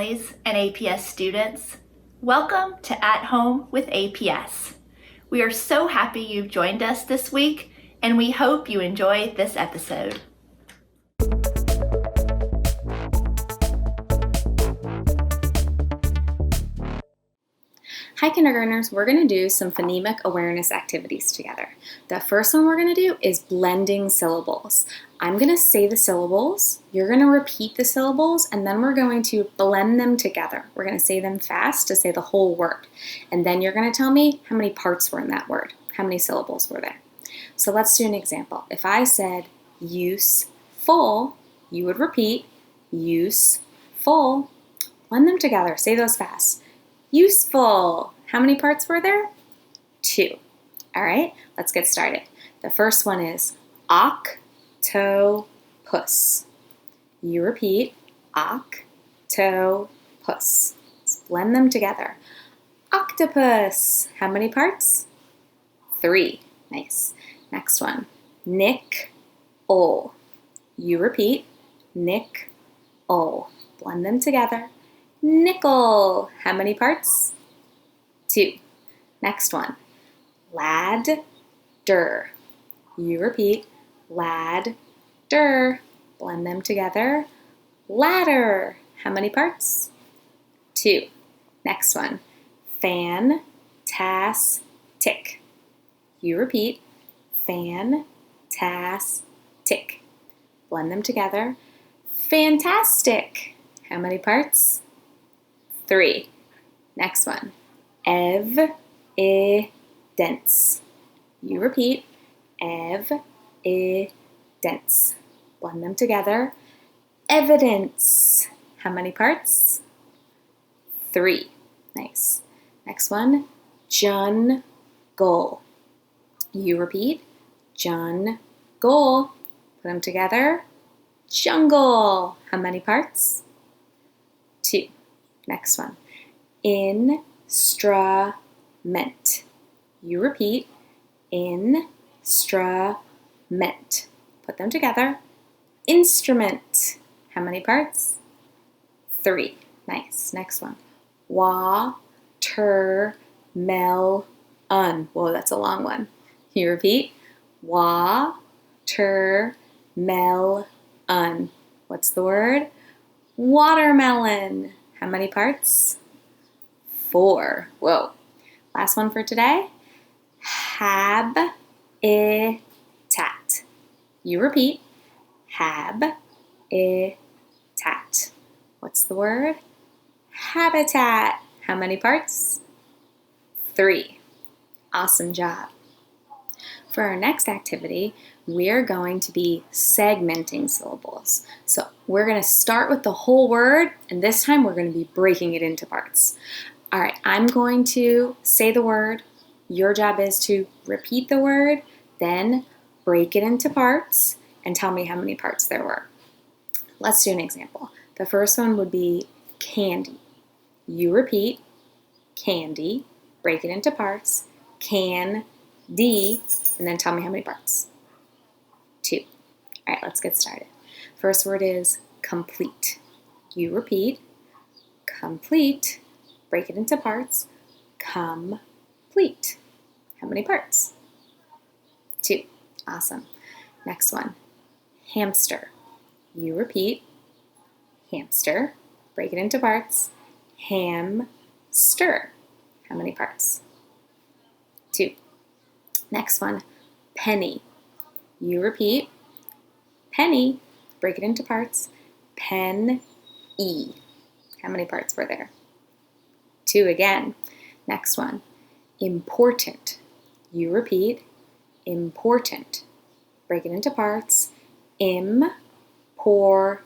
families, and APS students. Welcome to At Home with APS. We are so happy you've joined us this week, and we hope you enjoy this episode. Hi kindergartners, we're going to do some phonemic awareness activities together. The first one we're going to do is blending syllables. I'm going to say the syllables, you're going to repeat the syllables, and then we're going to blend them together. We're going to say them fast to say the whole word. And then you're going to tell me how many parts were in that word, how many syllables were there. So let's do an example. If I said useful, you would repeat useful. Blend them together, say those fast. Useful. How many parts were there? 2. All right, let's get started. The first one is octopus. You repeat octopus. Let's blend them together. Octopus. How many parts? 3. Nice. Next one. Nickel. You repeat nickel. Blend them together. Nickel. How many parts? 2. Next one. Ladder. You repeat ladder. Blend them together. Ladder. How many parts? 2. Next one. Fantastic. You repeat fantastic. Blend them together. Fantastic. How many parts? 3. Next one. Evidence. You repeat evidence. Blend them together. Evidence. How many parts? 3. Nice. Next one. Jungle. You repeat jungle. Put them together. Jungle. How many parts? 2. Next one. Instrument. You repeat instrument. Put them together. Instrument. How many parts? 3. Nice. Next one. Watermelon. Whoa, that's a long one. You repeat watermelon. What's the word? Watermelon. How many parts? 4. Whoa. Last one for today. Habitat. You repeat. Habitat. What's the word? Habitat. How many parts? 3. Awesome job. For our next activity, we're going to be segmenting syllables. So we're going to start with the whole word, and this time we're going to be breaking it into parts. All right, I'm going to say the word. Your job is to repeat the word, then break it into parts, and tell me how many parts there were. Let's do an example. The first one would be candy. You repeat candy, break it into parts, can-D, and then tell me how many parts. 2. All right, let's get started. First word is complete. You repeat complete, break it into parts, complete. How many parts? 2. Awesome. Next one, hamster. You repeat hamster, break it into parts, hamster. How many parts? 2. Next one, penny. You repeat penny, break it into parts, pen-E. How many parts were there? 2 again. Next one, important. You repeat important, break it into parts, important.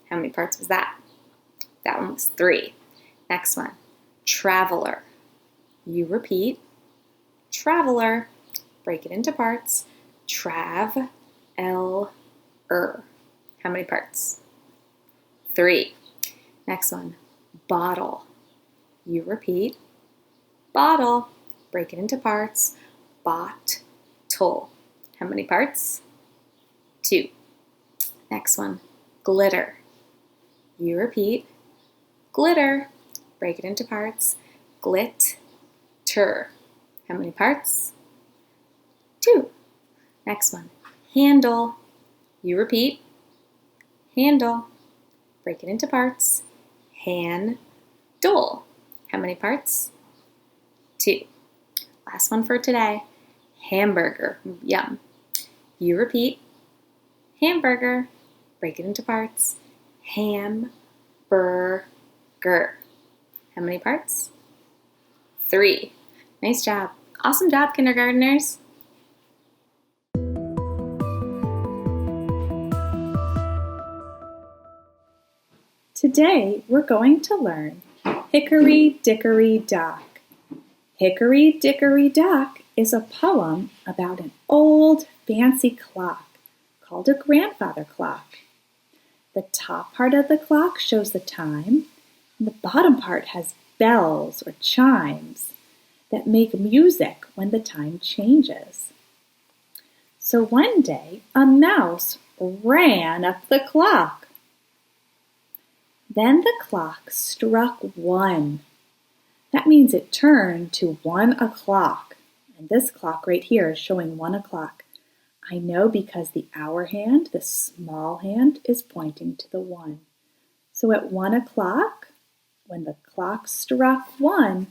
How many parts was that? That one was 3. Next one, traveler. You repeat traveler, break it into parts, traveler. How many parts? 3. Next one, bottle. You repeat bottle, break it into parts, bottle. How many parts? 2. Next one, glitter. You repeat Glitter. Break it into parts. Glit-ter. How many parts? 2. Next one. Handle. You repeat. Handle. Break it into parts. Han-dole. How many parts? 2. Last one for today. Hamburger. Yum. You repeat. Hamburger. Break it into parts. Ham-bur-ger. How many parts? 3. Nice job. Awesome job, kindergartners. Today, we're going to learn Hickory Dickory Dock. Hickory Dickory Dock is a poem about an old fancy clock called a grandfather clock. The top part of the clock shows the time, and the bottom part has bells or chimes that make music when the time changes. So one day, a mouse ran up the clock. Then the clock struck 1. That means it turned to 1 o'clock. And this clock right here is showing 1 o'clock. I know because the hour hand, the small hand, is pointing to the 1. So at 1 o'clock, when the clock struck 1,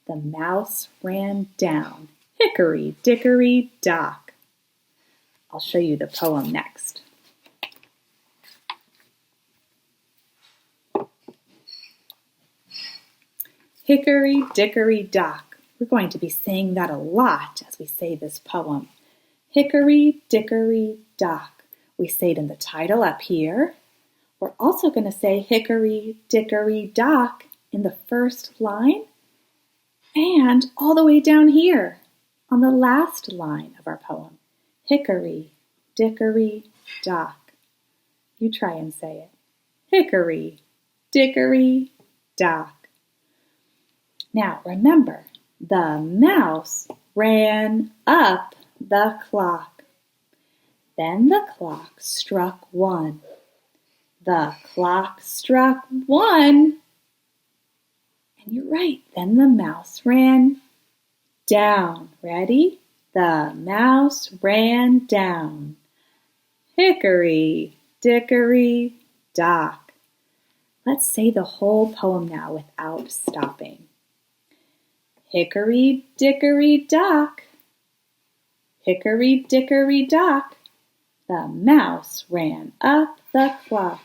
the mouse ran down. Hickory Dickory Dock. I'll show you the poem next. Hickory Dickory Dock. We're going to be saying that a lot as we say this poem. Hickory Dickory Dock. We say it in the title up here. We're also going to say Hickory Dickory Dock in the first line and all the way down here on the last line of our poem. Hickory Dickory Dock. You try and say it. Hickory Dickory Dock. Now remember, the mouse ran up the clock. Then the clock struck 1. The clock struck 1. And you're right, then the mouse ran down. Ready? The mouse ran down. Hickory Dickory Dock. Let's say the whole poem now without stopping. Hickory Dickory Dock. Hickory Dickory Dock. The mouse ran up the clock.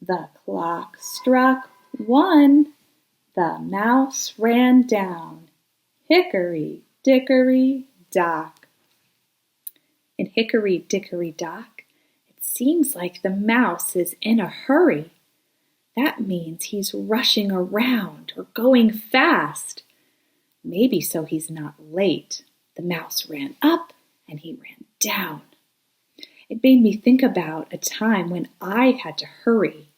The clock struck 1. The mouse ran down. Hickory Dickory Dock. In Hickory Dickory Dock, it seems like the mouse is in a hurry. That means he's rushing around or going fast. Maybe so he's not late. The mouse ran up and he ran down. It made me think about a time when I had to hurry.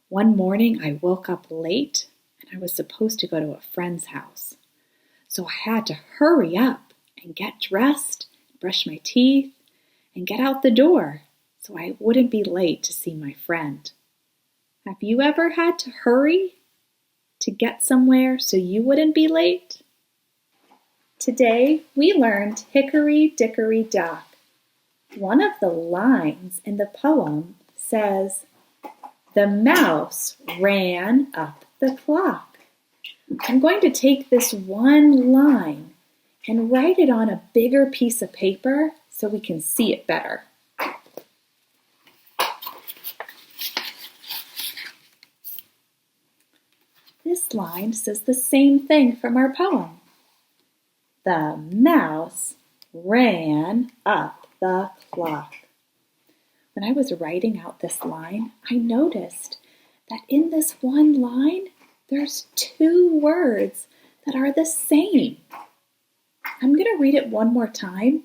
One morning I woke up late and I was supposed to go to a friend's house. So I had to hurry up and get dressed, brush my teeth, and get out the door so I wouldn't be late to see my friend. Have you ever had to hurry to get somewhere so you wouldn't be late? Today we learned Hickory Dickory Dock. One of the lines in the poem says, "The mouse ran up the clock." I'm going to take this one line and write it on a bigger piece of paper so we can see it better. This line says the same thing from our poem. The mouse ran up the clock. When I was writing out this line, I noticed that in this one line, there's 2 words that are the same. I'm going to read it one more time,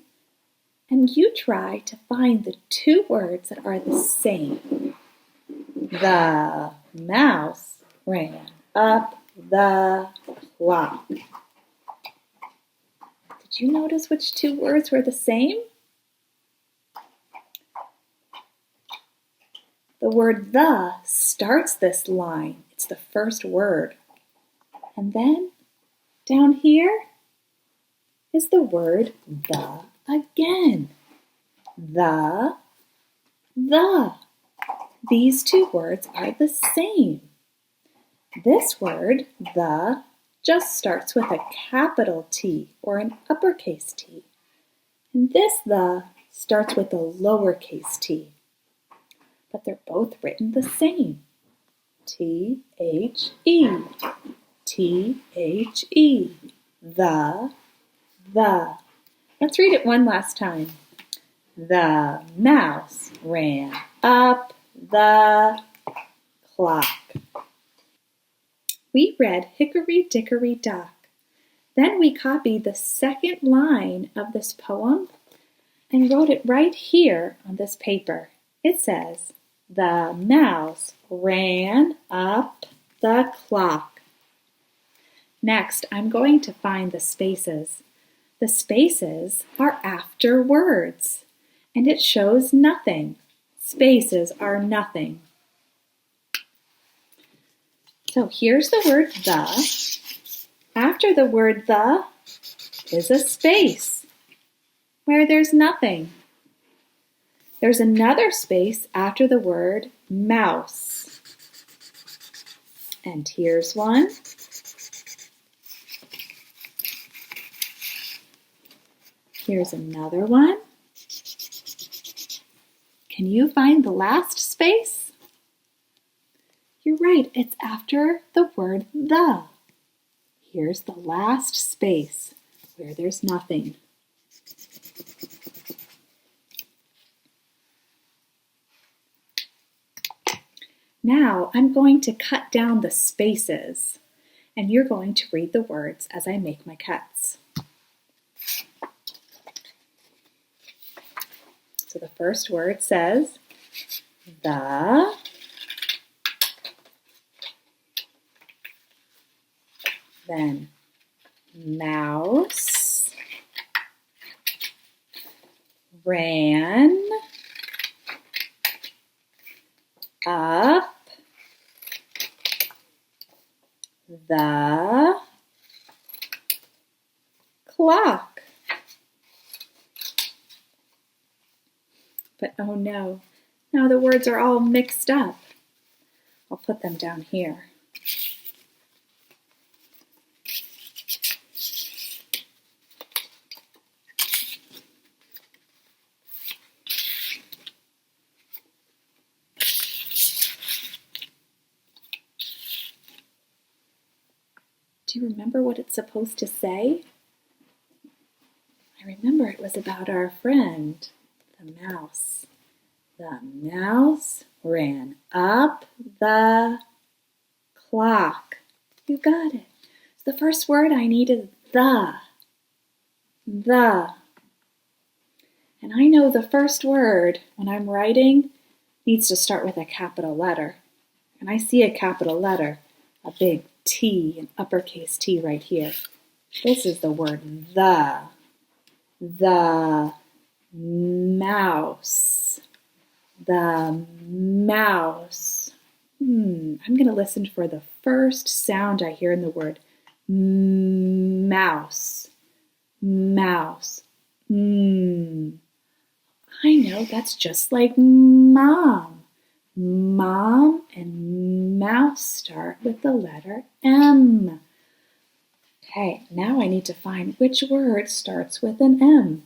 and you try to find the 2 words that are the same. The mouse ran up the clock. Did you notice which 2 words were the same? The word "the" starts this line. It's the first word. And then down here is the word the again. The. These two words are the same. This word, the, just starts with a capital T or an uppercase T. And this the starts with a lowercase t. But they're both written the same. T-H-E. T-H-E. The. Let's read it one last time. The mouse ran up the clock. We read Hickory Dickory Dock. Then we copied the second line of this poem and wrote it right here on this paper. It says, the mouse ran up the clock. Next, I'm going to find the spaces. The spaces are after words, and it shows nothing. Spaces are nothing. So here's the word the. After the word the is a space where there's nothing. There's another space after the word mouse. And here's one. Here's another one. Can you find the last space? You're right, it's after the word the. Here's the last space where there's nothing. Now I'm going to cut down the spaces, and you're going to read the words as I make my cuts. So the first word says, the. Then mouse ran up the clock. But oh no, now the words are all mixed up. I'll put them down here. Do you remember what it's supposed to say? I remember it was about our friend, the mouse. The mouse ran up the clock. You got it. So the first word I need is the. The. And I know the first word, when I'm writing, needs to start with a capital letter. And I see a capital letter, a big T, an uppercase T right here. This is the word the. The mouse. The mouse. I'm going to listen for the first sound I hear in the word mouse. Mouse. I know that's just like mom. Mom and mouse start with the letter M. Okay, now I need to find which word starts with an M.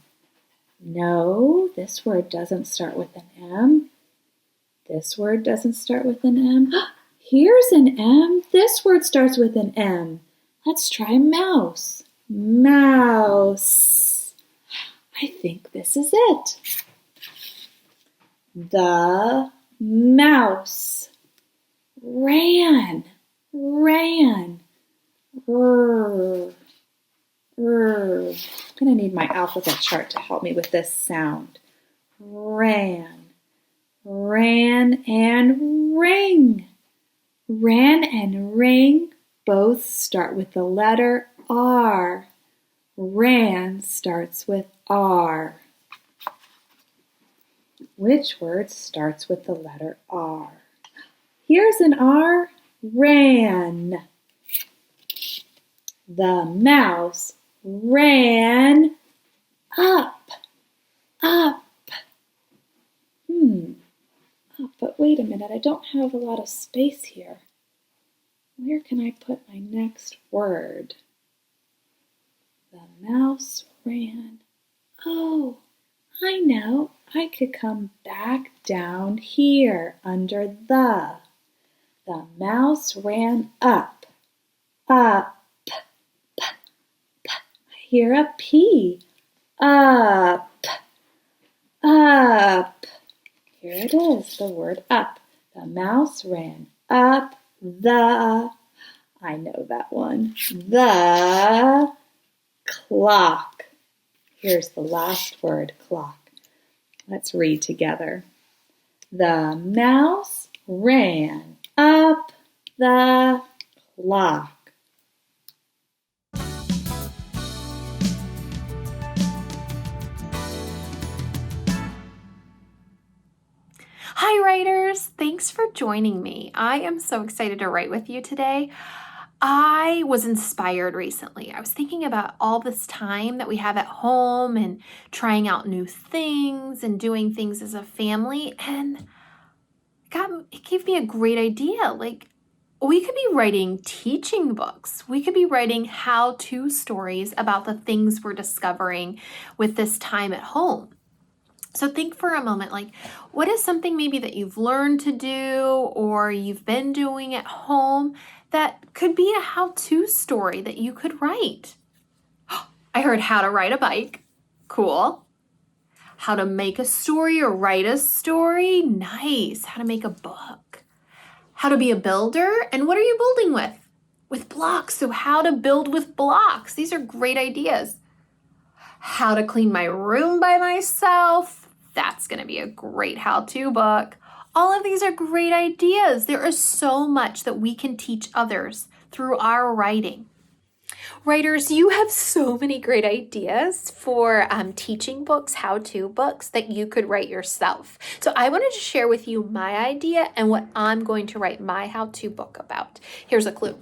No, this word doesn't start with an M. This word doesn't start with an M. Here's an M. This word starts with an M. Let's try mouse. Mouse. I think this is it. The mouse ran. I'm going to need my alphabet chart to help me with this sound. Ran and ring. Ran and ring both start with the letter R. Ran starts with R. Which word starts with the letter R? Here's an R. ran. The mouse ran up, up. Oh, but wait a minute, I don't have a lot of space here. Where can I put my next word? The mouse ran. Oh, I know. I could come back down here under the. The mouse ran up, up. I hear a P. Up, up. Here it is, the word up. The mouse ran up the, I know that one, the clock. Here's the last word, clock. Let's read together. The mouse ran up the clock. Hi writers, thanks for joining me. I am so excited to write with you today. I was inspired recently. I was thinking about all this time that we have at home and trying out new things and doing things as a family, and it gave me a great idea. Like, we could be writing teaching books. We could be writing how-to stories about the things we're discovering with this time at home. So think for a moment, like, what is something maybe that you've learned to do or you've been doing at home that could be a how-to story that you could write? I heard how to ride a bike. Cool. How to make a story or write a story. Nice. How to make a book. How to be a builder. And what are you building with? With blocks. So how to build with blocks. These are great ideas. How to clean my room by myself. That's going to be a great how-to book. All of these are great ideas. There is so much that we can teach others through our writing. Writers, you have so many great ideas for teaching books, how-to books that you could write yourself. So I wanted to share with you my idea and what I'm going to write my how-to book about. Here's a clue.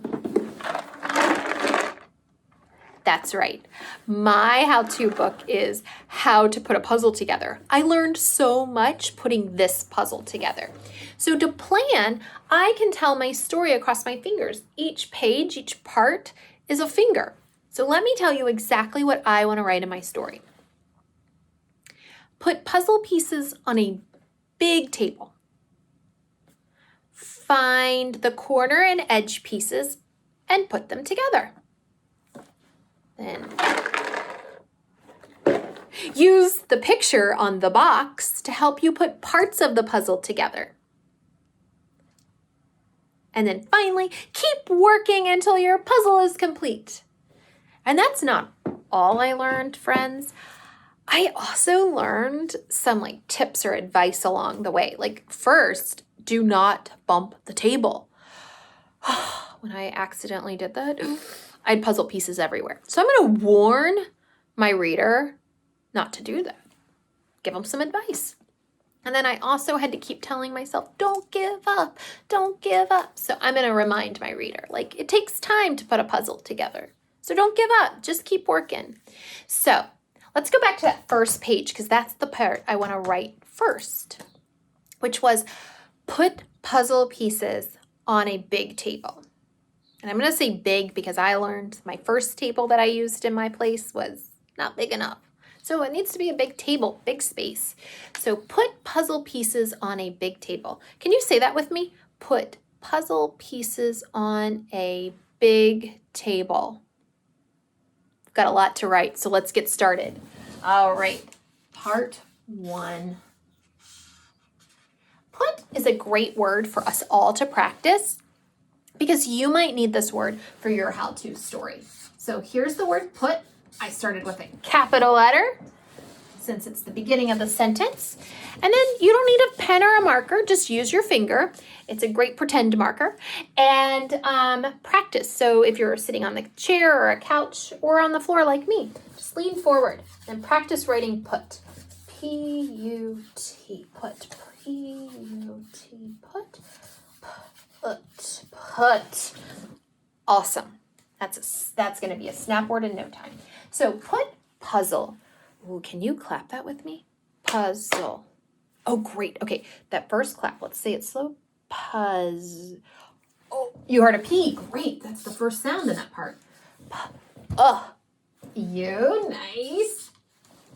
That's right. My how-to book is how to put a puzzle together. I learned so much putting this puzzle together. So to plan, I can tell my story across my fingers. Each page, each part is a finger. So let me tell you exactly what I want to write in my story. Put puzzle pieces on a big table. Find the corner and edge pieces and put them together. Then use the picture on the box to help you put parts of the puzzle together. And then finally, keep working until your puzzle is complete. And that's not all I learned, friends. I also learned some tips or advice along the way. First, do not bump the table. When I accidentally did that, I had puzzle pieces everywhere. So I'm going to warn my reader not to do that. Give them some advice. And then I also had to keep telling myself, don't give up, don't give up. So I'm going to remind my reader, it takes time to put a puzzle together. So don't give up, just keep working. So let's go back to that first page because that's the part I want to write first, which was put puzzle pieces on a big table. And I'm going to say big because I learned my first table that I used in my place was not big enough. So it needs to be a big table, big space. So put puzzle pieces on a big table. Can you say that with me? Put puzzle pieces on a big table. I've got a lot to write, so let's get started. All right, part 1. Put is a great word for us all to practice because you might need this word for your how-to story. So here's the word put. I started with a capital letter since it's the beginning of the sentence. And then you don't need a pen or a marker, just use your finger. It's a great pretend marker. And practice. So if you're sitting on the chair or a couch or on the floor like me, just lean forward and practice writing put. P-U-T, put. P-U-T, put. Put. Awesome. That's going to be a snap word in no time. So put, puzzle. Ooh, can you clap that with me? Puzzle. Oh, great. Okay, that first clap. Let's say it slow. Puzz. Oh, you heard a P. Great. That's the first sound in that part. You. Nice.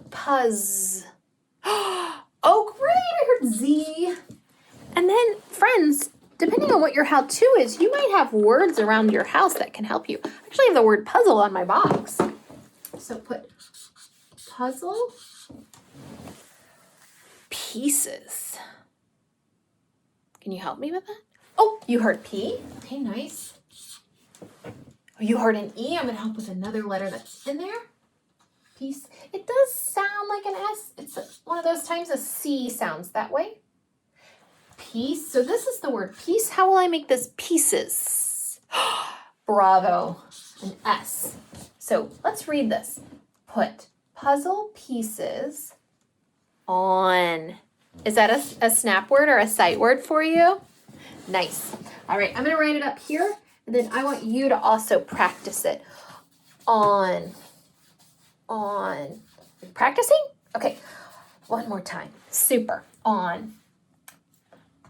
Puzz. Oh, great. I heard Z. And then, friends, depending on what your how-to is, you might have words around your house that can help you. I actually have the word puzzle on my box. So put puzzle pieces. Can you help me with that? Oh, you heard P? Okay, nice. Oh, you heard an E. I'm going to help with another letter that's in there. Piece. It does sound like an S. It's one of those times a C sounds that way. Piece. So this is the word piece. How will I make this pieces? Bravo. An S. So let's read this. Put puzzle pieces on. Is that a snap word or a sight word for you? Nice. All right, I'm going to write it up here, and then I want you to also practice it. On. Practicing? Okay, one more time. Super. On.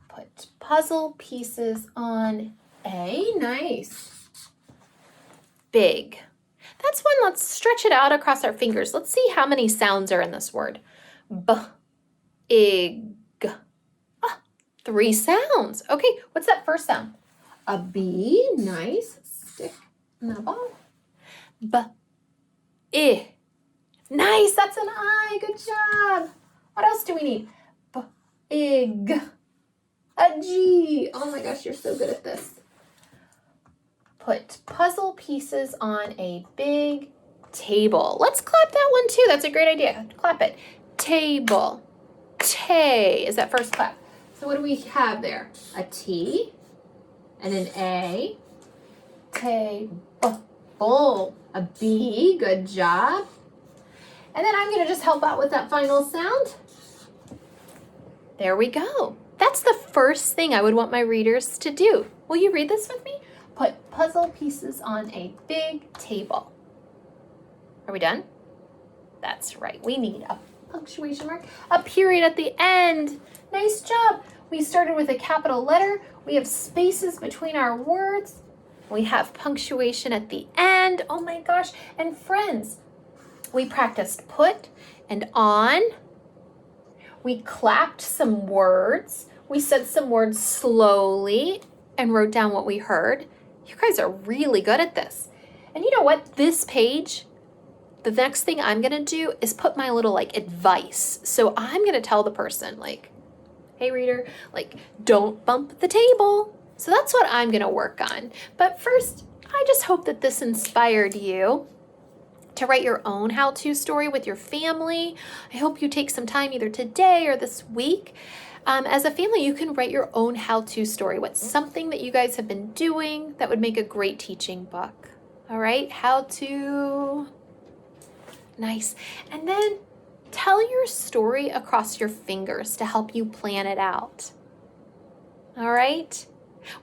Put puzzle pieces on a. Nice. Big. That's one. Let's stretch it out across our fingers. Let's see how many sounds are in this word. Ig. 3 sounds. Okay, what's that first sound? A B. Nice. Stick in the ball. I. Nice. That's an I. Good job. What else do we need? Ig. A G. Oh my gosh, you're so good at this. Put puzzle pieces on a big table. Let's clap that one too. That's a great idea. Clap it. Table. Tay is that first clap. So what do we have there? A T and an A. Table. A B. Good job. And then I'm going to just help out with that final sound. There we go. That's the first thing I would want my readers to do. Will you read this with me? Put puzzle pieces on a big table. Are we done? That's right. We need a punctuation mark, a period at the end. Nice job. We started with a capital letter. We have spaces between our words. We have punctuation at the end. Oh my gosh. And friends, we practiced put and on. We clapped some words. We said some words slowly and wrote down what we heard. You guys are really good at this. And you know what? This page, the next thing I'm going to do is put my little advice. So I'm going to tell the person hey reader, don't bump the table. So that's what I'm going to work on. But first, I just hope that this inspired you to write your own how-to story with your family. I hope you take some time either today or this week. As a family, you can write your own how-to story. What's something that you guys have been doing that would make a great teaching book? All right, how-to. Nice. And then tell your story across your fingers to help you plan it out. All right?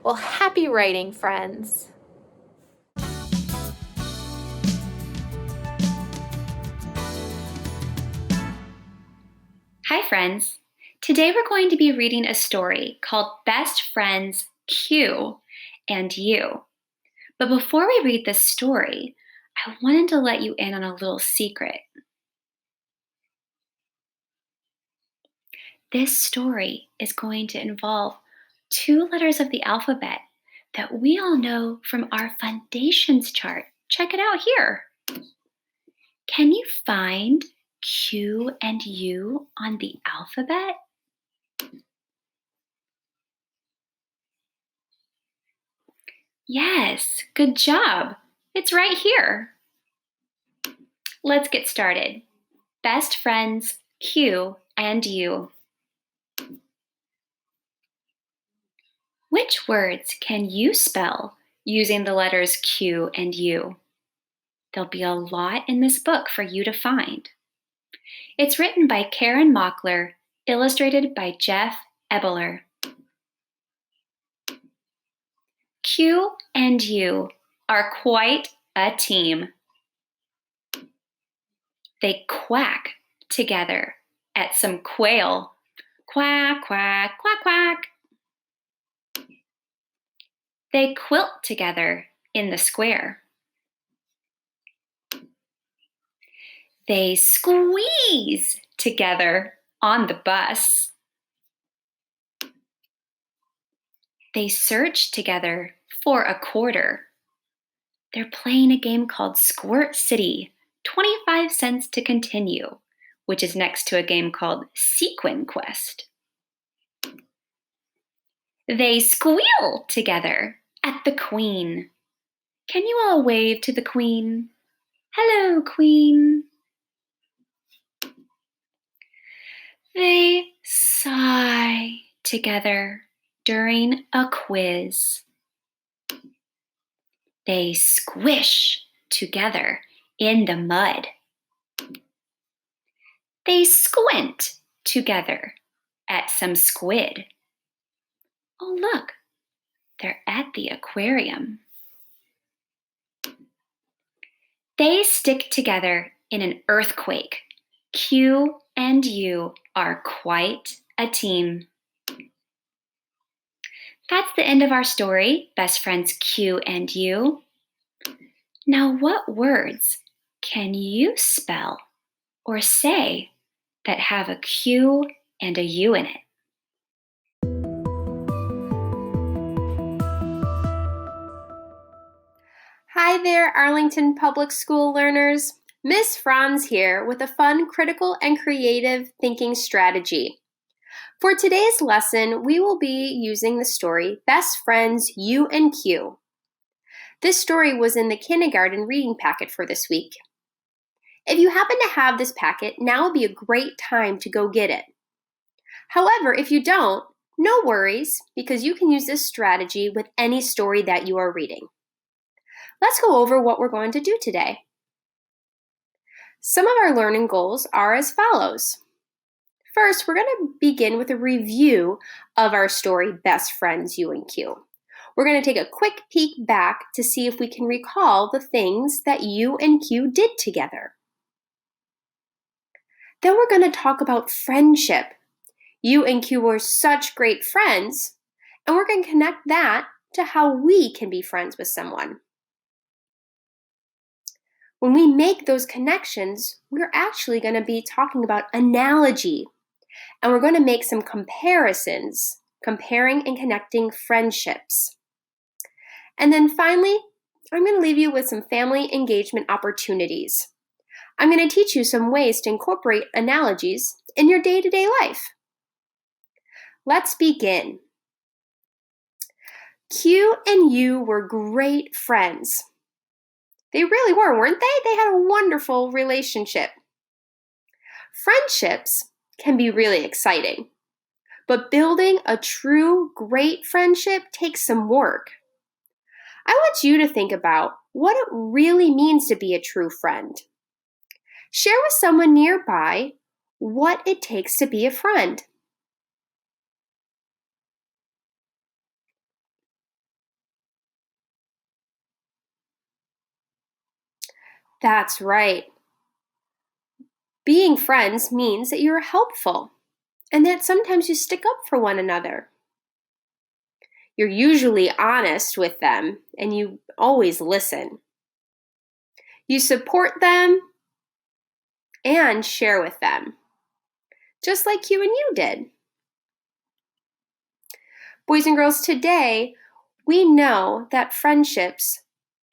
Well, happy writing, friends. Hi, friends. Today we're going to be reading a story called Best Friends Q and You. But before we read this story, I wanted to let you in on a little secret. This story is going to involve 2 letters of the alphabet that we all know from our foundations chart. Check it out here. Can you find Q and U on the alphabet? Yes, good job. It's right here. Let's get started. Best friends Q and U. Which words can you spell using the letters Q and U? There'll be a lot in this book for you to find. It's written by Karen Mockler, illustrated by Jeff Ebeler. Q and U are quite a team. They quack together at some quail. Quack, quack, quack, quack. They quilt together in the square. They squeeze together on the bus. They search together for a quarter. They're playing a game called Squirt City, 25 cents to continue, which is next to a game called Sequin Quest. They squeal together at the Queen. Can you all wave to the Queen? Hello, Queen. They sigh together during a quiz. They squish together in the mud. They squint together at some squid. Oh, look, they're at the aquarium. They stick together in an earthquake. Q and U are quite a team. That's the end of our story, best friends Q and U. Now, what words can you spell or say that have a Q and a U in it? Hi there, Arlington Public School learners. Miss Franz here with a fun, critical, and creative thinking strategy. For today's lesson, we will be using the story Best Friends U and Q. This story was in the kindergarten reading packet for this week. If you happen to have this packet, now would be a great time to go get it. However, if you don't, no worries, because you can use this strategy with any story that you are reading. Let's go over what we're going to do today. Some of our learning goals are as follows. First, we're going to begin with a review of our story, Best Friends U and Q. We're going to take a quick peek back to see if we can recall the things that U and Q did together. Then we're going to talk about friendship. U and Q were such great friends, and we're going to connect that to how we can be friends with someone. When we make those connections, we're actually going to be talking about analogy, and we're going to make some comparisons, comparing and connecting friendships. And then finally, I'm going to leave you with some family engagement opportunities. I'm going to teach you some ways to incorporate analogies in your day-to-day life. Let's begin. Q and U were great friends. They really were, weren't they? They had a wonderful relationship. Friendships can be really exciting, but building a true great friendship takes some work. I want you to think about what it really means to be a true friend. Share with someone nearby what it takes to be a friend. That's right. Being friends means that you're helpful and that sometimes you stick up for one another. You're usually honest with them and you always listen. You support them and share with them, just like you and you did. Boys and girls, today we know that friendships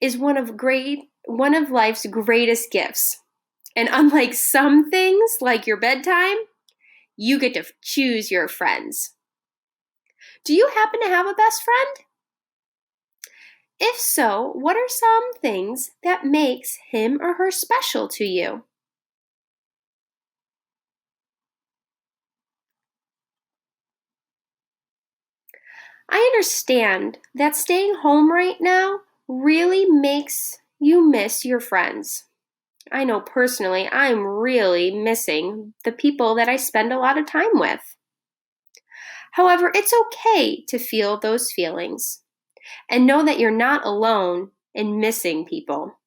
is one of life's greatest gifts. And unlike some things like your bedtime, you get to choose your friends. Do you happen to have a best friend? If so, what are some things that makes him or her special to you? I understand that staying home right now really makes you miss your friends. I know personally I'm really missing the people that I spend a lot of time with. However, it's okay to feel those feelings. and know that you're not alone in missing people.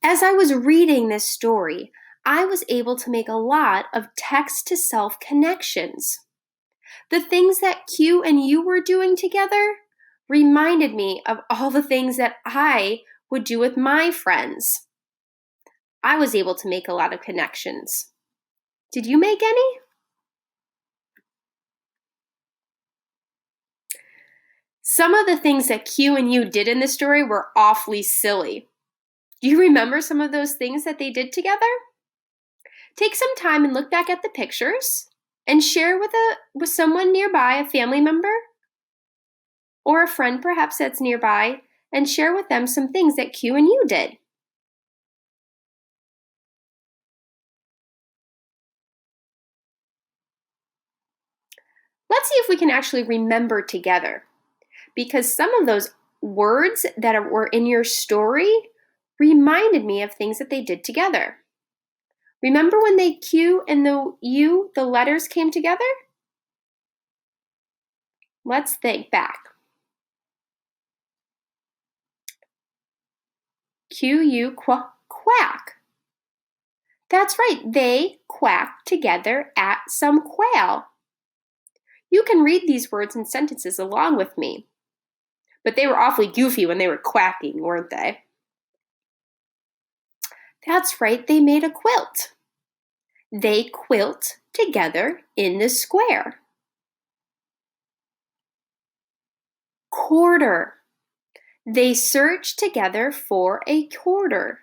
As I was reading this story, I was able to make a lot of text-to-self connections. The things that Q and you were doing together reminded me of all the things that I would do with my friends. I was able to make a lot of connections. Did you make any? Some of the things that Q and you did in the story were awfully silly. Do you remember some of those things that they did together? Take some time and look back at the pictures and share with someone nearby, a family member or a friend perhaps that's nearby, and share with them some things that Q and you did. Let's see if we can actually remember together, because some of those words that were in your story reminded me of things that they did together. Remember when the Q and the U, the letters came together? Let's think back. Q-U, quack. That's right, they quacked together at some quail. You can read these words and sentences along with me. But they were awfully goofy when they were quacking, weren't they? That's right, they made a quilt. They quilt together in the square. Quarter. They searched together for a quarter.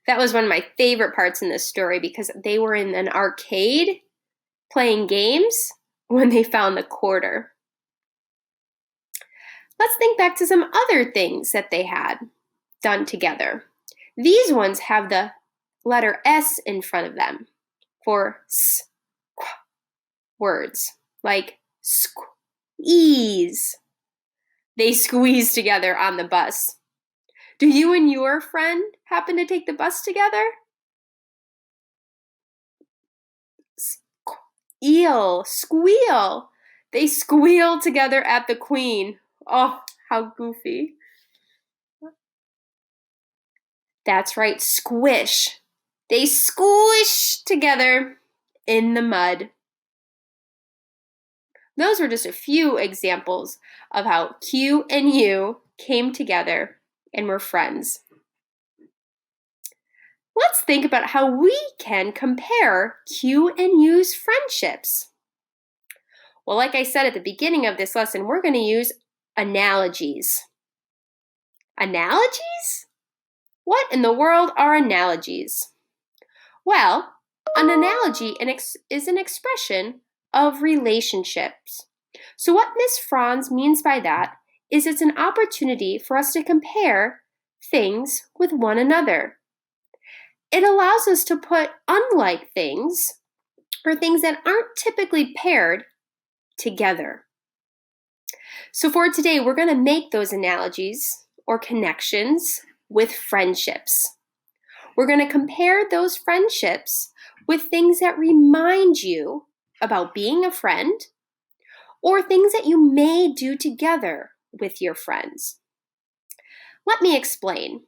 That was one of my favorite parts in this story because they were in an arcade playing games when they found the quarter. Let's think back to some other things that they had done together. These ones have the letter S in front of them for words, like squeeze. They squeeze together on the bus. Do you and your friend happen to take the bus together? Squeal. They squeal together at the Queen. Oh, how goofy. That's right, squish. They squish together in the mud. Those were just a few examples of how Q and U came together and were friends. Let's think about how we can compare Q and U's friendships. Well, like I said at the beginning of this lesson, we're going to use analogies. Analogies? What in the world are analogies? Well, an analogy is an expression of relationships. So what Miss Franz means by that is it's an opportunity for us to compare things with one another. It allows us to put unlike things, or things that aren't typically paired, together. So for today, we're going to make those analogies or connections with friendships. We're going to compare those friendships with things that remind you about being a friend or things that you may do together with your friends. Let me explain.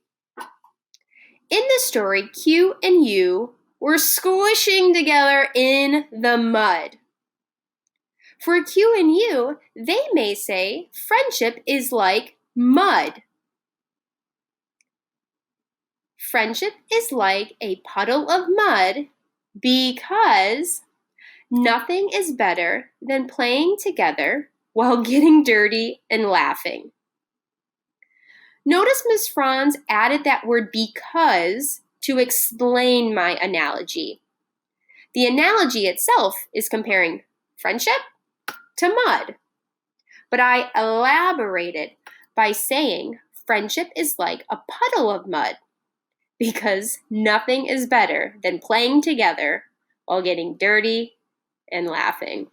In the story, Q and U were squishing together in the mud. For Q and U, they may say friendship is like mud. Friendship is like a puddle of mud because nothing is better than playing together while getting dirty and laughing. Notice Ms. Franz added that word because to explain my analogy. The analogy itself is comparing friendship to mud, but I elaborated by saying friendship is like a puddle of mud because nothing is better than playing together while getting dirty and laughing.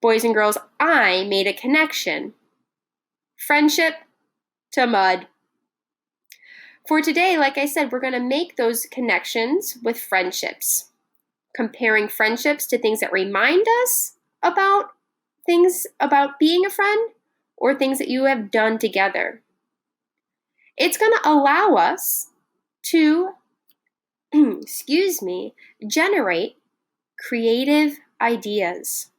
Boys and girls, I made a connection. Friendship to mud. For today, like I said, we're going to make those connections with friendships. Comparing friendships to things that remind us about things about being a friend or things that you have done together. It's going to allow us to, generate creative ideas.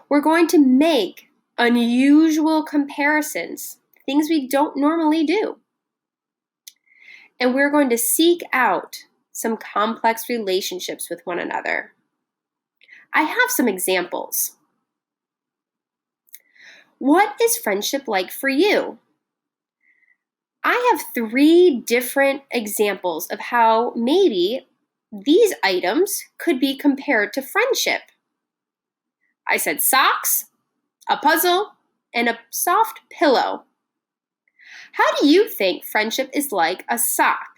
We're going to make unusual comparisons, things we don't normally do. And we're going to seek out some complex relationships with one another. I have some examples. What is friendship like for you? I have 3 different examples of how maybe these items could be compared to friendship. I said socks, a puzzle, and a soft pillow. How do you think friendship is like a sock?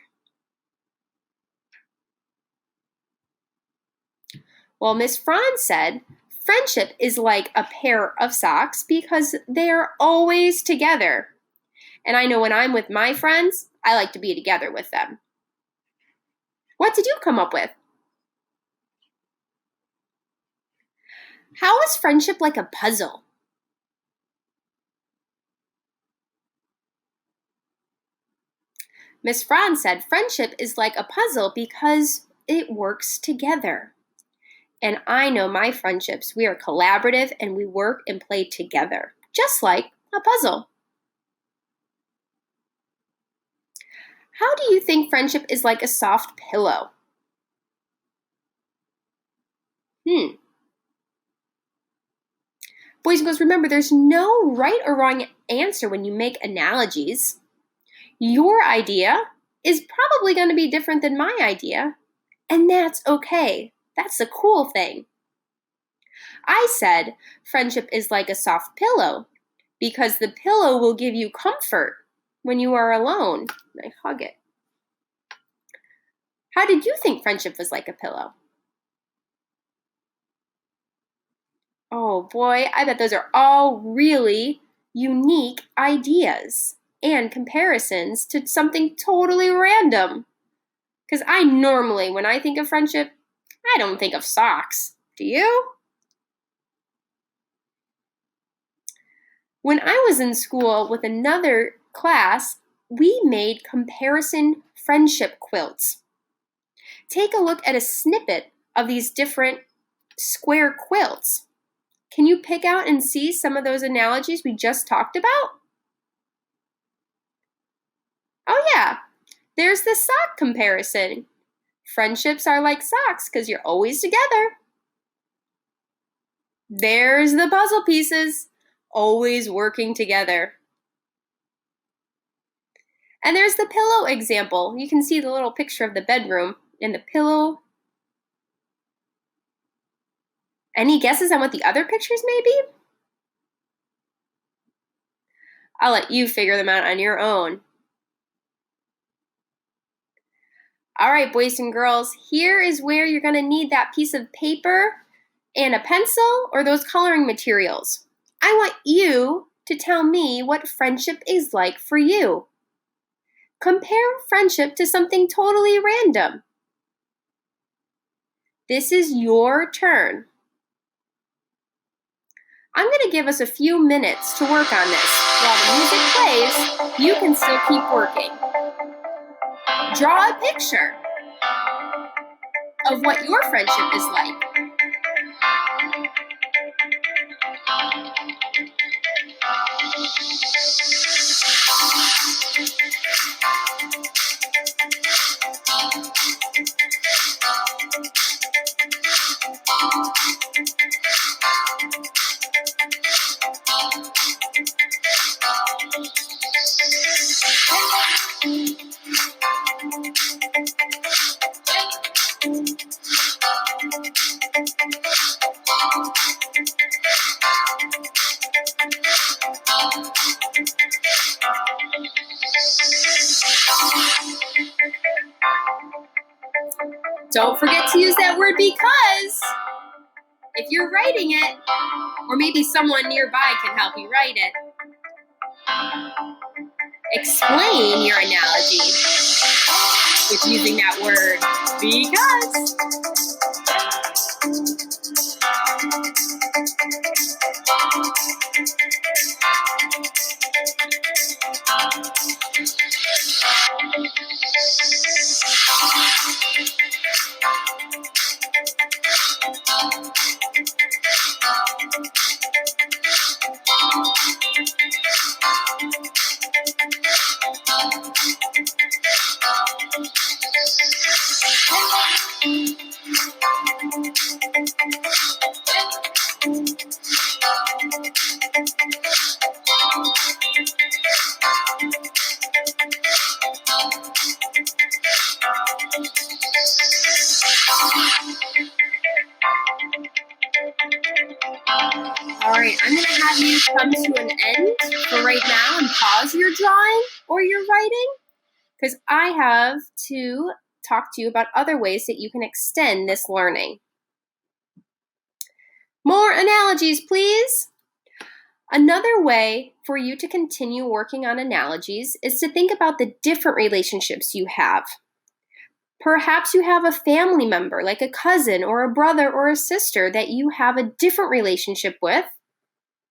Well, Miss Franz said, friendship is like a pair of socks because they are always together. And I know when I'm with my friends, I like to be together with them. What did you come up with? How is friendship like a puzzle? Miss Franz said, friendship is like a puzzle because it works together. And I know my friendships, we are collaborative and we work and play together, just like a puzzle. How do you think friendship is like a soft pillow? Boys and girls, remember there's no right or wrong answer when you make analogies. Your idea is probably going to be different than my idea, and that's okay. That's the cool thing. I said friendship is like a soft pillow because the pillow will give you comfort when you are alone. I hug it. How did you think friendship was like a pillow? Oh boy, I bet those are all really unique ideas and comparisons to something totally random. Because I normally, when I think of friendship, I don't think of socks. Do you? When I was in school with another class, we made comparison friendship quilts. Take a look at a snippet of these different square quilts. Can you pick out and see some of those analogies we just talked about? Oh yeah, there's the sock comparison. Friendships are like socks because you're always together. There's the puzzle pieces, always working together. And there's the pillow example. You can see the little picture of the bedroom and the pillow. Any guesses on what the other pictures may be? I'll let you figure them out on your own. All right, boys and girls, here is where you're going to need that piece of paper and a pencil or those coloring materials. I want you to tell me what friendship is like for you. Compare friendship to something totally random. This is your turn. I'm going to give us a few minutes to work on this. While the music plays, you can still keep working. Draw a picture of what your friendship is like. Don't forget to use that word because if you're writing it, or maybe someone nearby can help you write it, explain your analogy with using that word because. you come to an end for right now and pause your drawing or your writing? Because I have to talk to you about other ways that you can extend this learning. More analogies, please. Another way for you to continue working on analogies is to think about the different relationships you have. Perhaps you have a family member, like a cousin or a brother or a sister, that you have a different relationship with.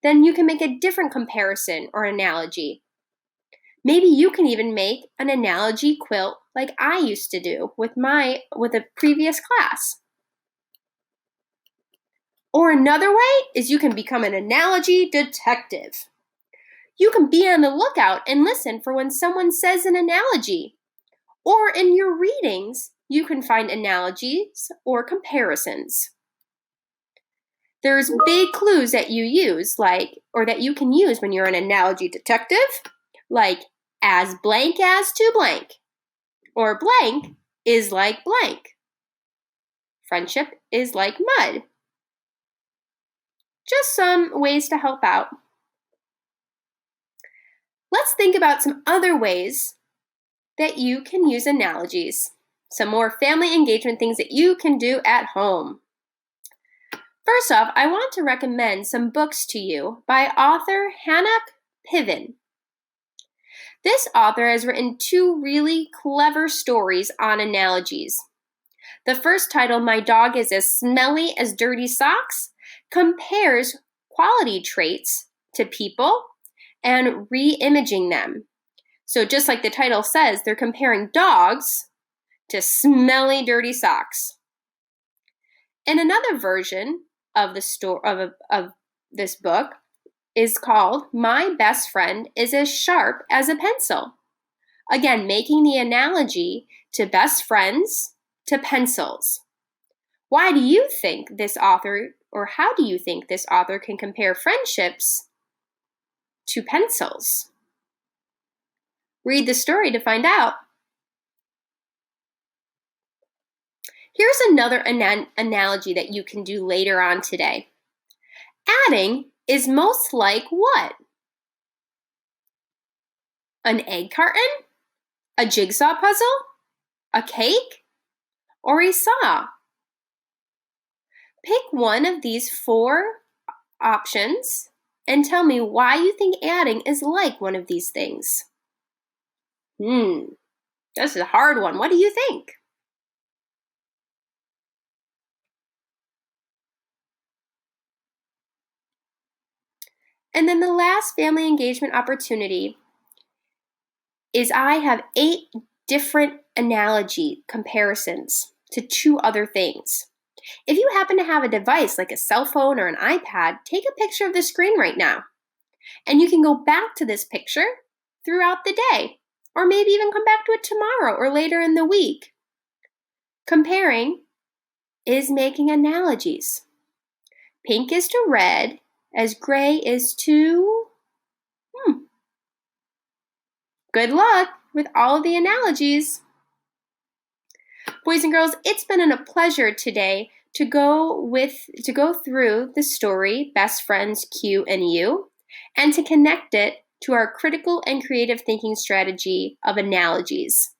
Then you can make a different comparison or analogy. Maybe you can even make an analogy quilt like I used to do with a previous class. Or another way is you can become an analogy detective. You can be on the lookout and listen for when someone says an analogy. Or in your readings, you can find analogies or comparisons. There's big clues that you use, or that you can use when you're an analogy detective, like as blank as to blank, or blank is like blank. Friendship is like mud. Just some ways to help out. Let's think about some other ways that you can use analogies. Some more family engagement things that you can do at home. First off, I want to recommend some books to you by author Hannah Piven. This author has written 2 really clever stories on analogies. The first title, My Dog is as Smelly as Dirty Socks, compares quality traits to people and re-imaging them. So just like the title says, they're comparing dogs to smelly, dirty socks. And another version of this book is called My Best Friend is as Sharp as a Pencil. Again, making the analogy to best friends to pencils. Why do you think this author, or how do you think this author can compare friendships to pencils? Read the story to find out. Here's another analogy that you can do later on today. Adding is most like what? An egg carton? A jigsaw puzzle? A cake? Or a saw? Pick one of these 4 options and tell me why you think adding is like one of these things. This is a hard one. What do you think? And then the last family engagement opportunity is I have 8 different analogy comparisons to 2 other things. If you happen to have a device like a cell phone or an iPad, take a picture of the screen right now. And you can go back to this picture throughout the day, or maybe even come back to it tomorrow or later in the week. Comparing is making analogies. Pink is to red, as gray is to... Good luck with all of the analogies. Boys and girls, it's been a pleasure today to go through the story Best Friends Q and U, and to connect it to our critical and creative thinking strategy of analogies.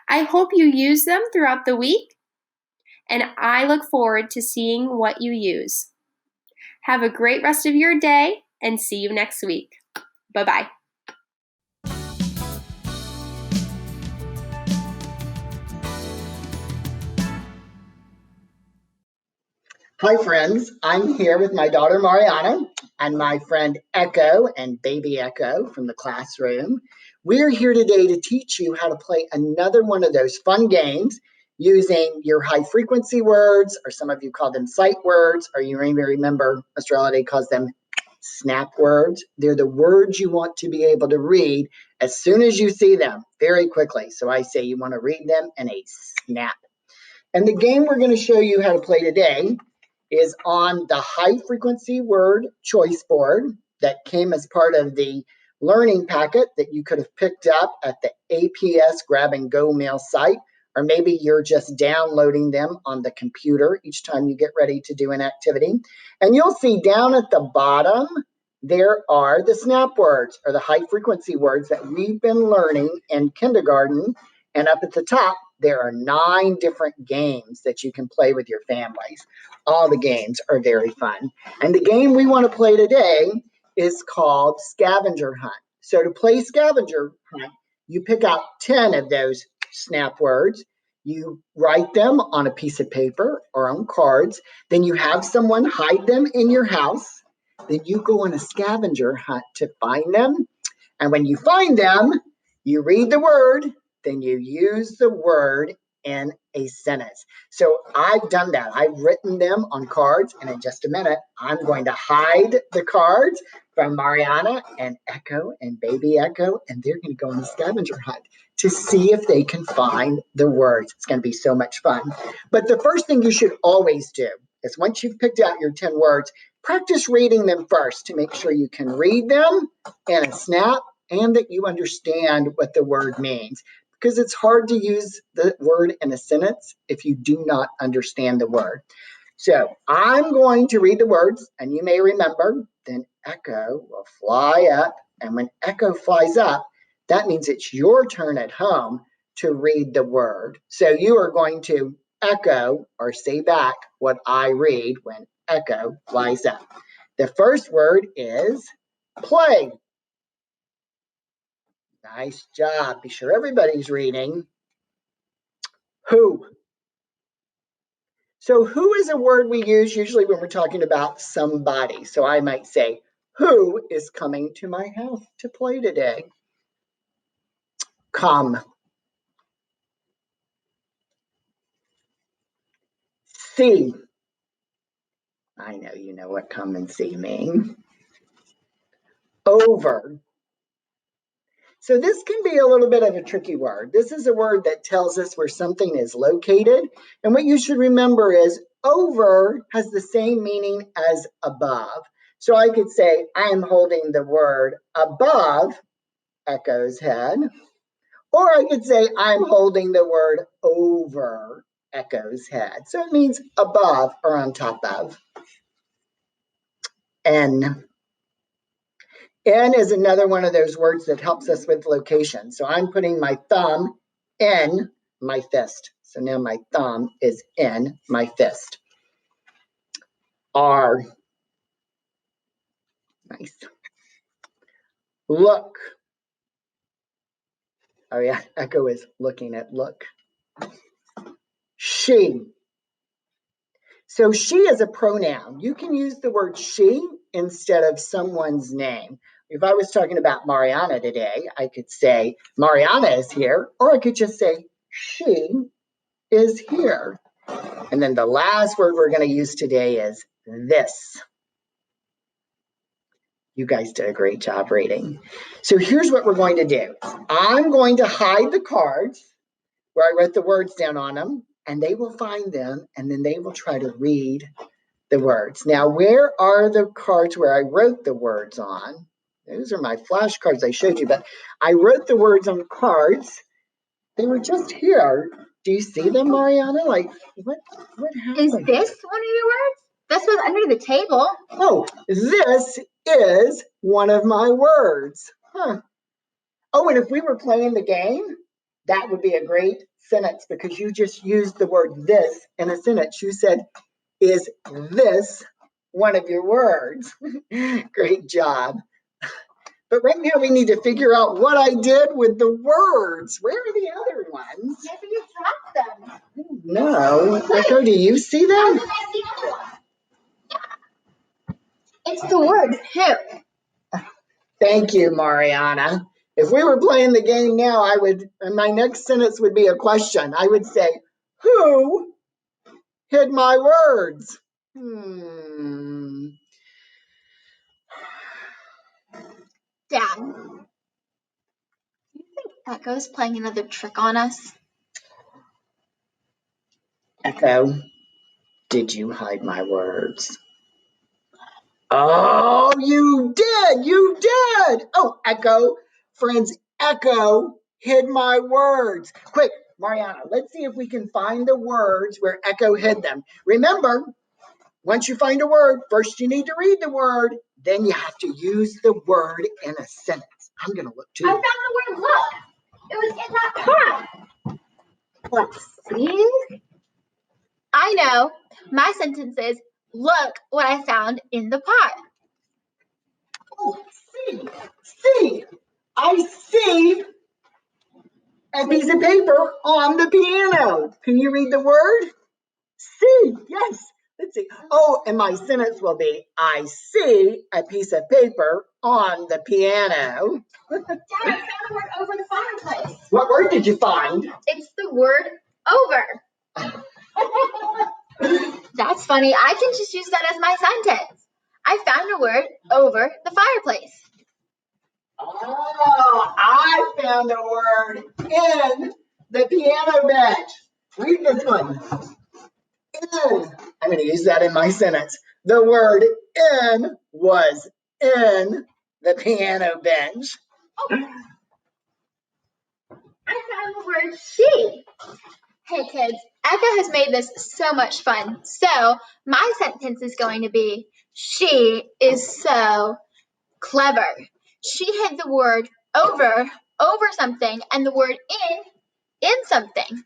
I hope you use them throughout the week, and I look forward to seeing what you use. Have a great rest of your day, and see you next week. Bye-bye. Hi friends, I'm here with my daughter Mariana and my friend Echo and baby Echo from the classroom. We're here today to teach you how to play another one of those fun games using your high frequency words, or some of you call them sight words, or you may remember Mr. Holiday calls them snap words. They're the words you want to be able to read as soon as you see them, very quickly. So I say you want to read them in a snap. And the game we're going to show you how to play today is on the high frequency word choice board that came as part of the learning packet that you could have picked up at the APS grab and go mail site, or maybe you're just downloading them on the computer each time you get ready to do an activity. And you'll see down at the bottom there are the snap words, or the high frequency words that we've been learning in kindergarten. And up at the top, there are 9 different games that you can play with your families. All the games are very fun. And the game we want to play today is called Scavenger Hunt. So to play Scavenger Hunt, you pick out 10 of those snap words. You write them on a piece of paper or on cards. Then you have someone hide them in your house. Then you go on a scavenger hunt to find them. And when you find them, you read the word, then you use the word in a sentence. So I've done that. I've written them on cards, and in just a minute, I'm going to hide the cards from Mariana and Echo and Baby Echo, and they're going to go on a scavenger hunt to see if they can find the words. It's going to be so much fun. But the first thing you should always do is once you've picked out your 10 words, practice reading them first to make sure you can read them in a snap and that you understand what the word means. Because it's hard to use the word in a sentence if you do not understand the word. So I'm going to read the words, and you may remember, then Echo will fly up. And when Echo flies up, that means it's your turn at home to read the word. So you are going to echo or say back what I read when Echo flies up. The first word is play. Nice job. Be sure everybody's reading. Who. So who is a word we use usually when we're talking about somebody. So I might say, who is coming to my house to play today? Come. See. I know you know what come and see mean. Over. So this can be a little bit of a tricky word. This is a word that tells us where something is located. And what you should remember is over has the same meaning as above. So I could say, I am holding the word above Echo's head. Or I could say, I'm holding the word over Echo's head. So it means above or on top of. N. N is another one of those words that helps us with location. So I'm putting my thumb in my fist. So now my thumb is in my fist. R. Nice. Look. Oh yeah, Echo is looking at look. She. So she is a pronoun. You can use the word she instead of someone's name. If I was talking about Mariana today, I could say Mariana is here, or I could just say she is here. And then the last word we're going to use today is this. You guys did a great job reading. So here's what we're going to do. I'm going to hide the cards where I wrote the words down on them, and they will find them, and then they will try to read the words. Now, where are the cards where I wrote the words on? Those are my flashcards I showed you, but I wrote the words on cards. They were just here. Do you see them, Mariana? Like, what happened? Is this one of your words? This was under the table. Oh, this is one of my words. Huh. Oh, and if we were playing the game, that would be a great sentence because you just used the word this in a sentence. You said, is this one of your words? Great job. But right now we need to figure out what I did with the words. Where are the other ones? Maybe you dropped them. No. Echo, do you see them? It's the word who. Thank you, Mariana. If we were playing the game now, my next sentence would be a question. I would say, who hid my words? Dad, do you think Echo's playing another trick on us? Echo, did you hide my words? Oh, you did. You did. Oh, Echo, friends, Echo hid my words. Quick, Mariana, let's see if we can find the words where Echo hid them. Remember, once you find a word, first you need to read the word, Then you have to use the word in a sentence. I'm going to look too. I found the word look. It was in that pot. Let's see. I know. My sentence is, look what I found in the pot. Oh, see. I see a piece of paper on the piano. Can you read the word? See, yes. Let's see. Oh, and my sentence will be, I see a piece of paper on the piano. Dad, I found a word over the fireplace. What word did you find? It's the word over. That's funny. I can just use that as my sentence. I found a word over the fireplace. Oh, I found a word in the piano bench. Read this one. In. I'm going to use that in my sentence. The word in was in the piano bench. I found the word she. Hey kids, Echo has made this so much fun. So my sentence is going to be, she is so clever. She hid the word over something, and the word in something.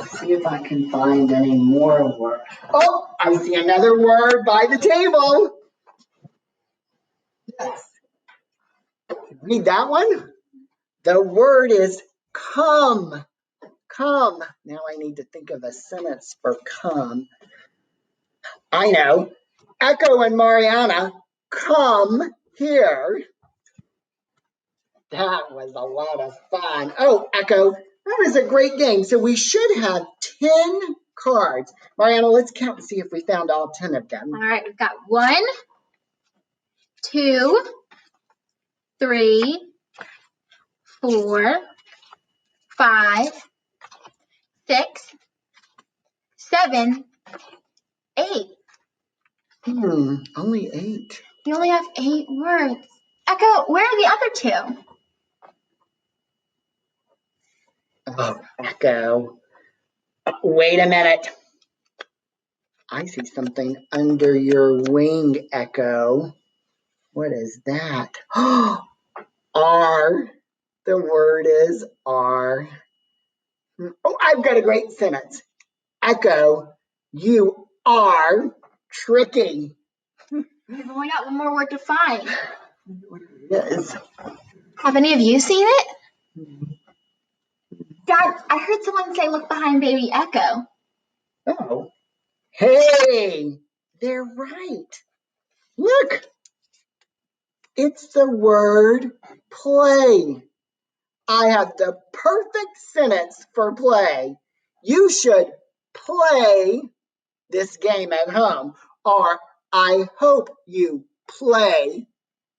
See if I can find any more words. Oh, I see another word by the table. Yes. Read that one. The word is come. Come. Now I need to think of a sentence for come. I know. Echo and Mariana, come here. That was a lot of fun. Oh, Echo, that was a great game. So we should have 10 cards. Mariana, let's count and see if we found all 10 of them. All right, we've got 1, 2, 3, 4, 5, 6, 7, 8. Only 8. You only have 8 words. Echo, where are the other 2? Oh, Echo. Wait a minute. I see something under your wing, Echo. What is that? R. The word is R. Oh, I've got a great sentence. Echo, you are tricky. We've only got one more word to find. Yes. Have any of you seen it? Dad, I heard someone say, look behind baby Echo. Oh. Hey, they're right. Look. It's the word play. I have the perfect sentence for play. You should play this game at home, or I hope you play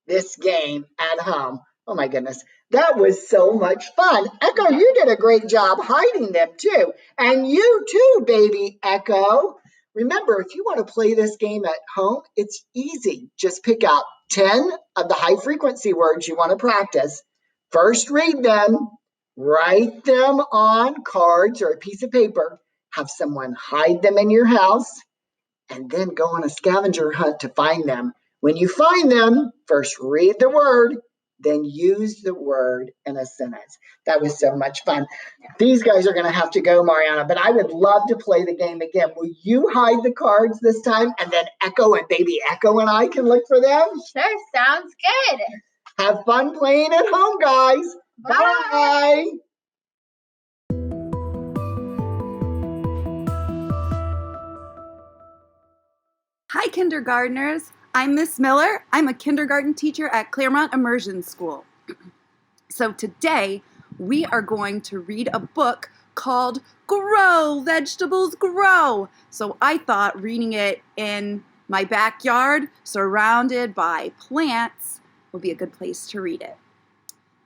this game at home. Oh my goodness, that was so much fun. Echo, you did a great job hiding them too. And you too, baby Echo. Remember, if you want to play this game at home, it's easy. Just pick out 10 of the high frequency words you want to practice. First, read them, write them on cards or a piece of paper, have someone hide them in your house, and then go on a scavenger hunt to find them. When you find them, first read the word, then use the word in a sentence. That was so much fun. These guys are going to have to go, Mariana, but I would love to play the game again. Will you hide the cards this time, and then Echo and baby Echo and I can look for them? Sure, sounds good. Have fun playing at home, guys. Bye. Hi, kindergartners. I'm Miss Miller. I'm a kindergarten teacher at Claremont Immersion School. So today, we are going to read a book called Grow, Vegetables Grow. So I thought reading it in my backyard, surrounded by plants, would be a good place to read it.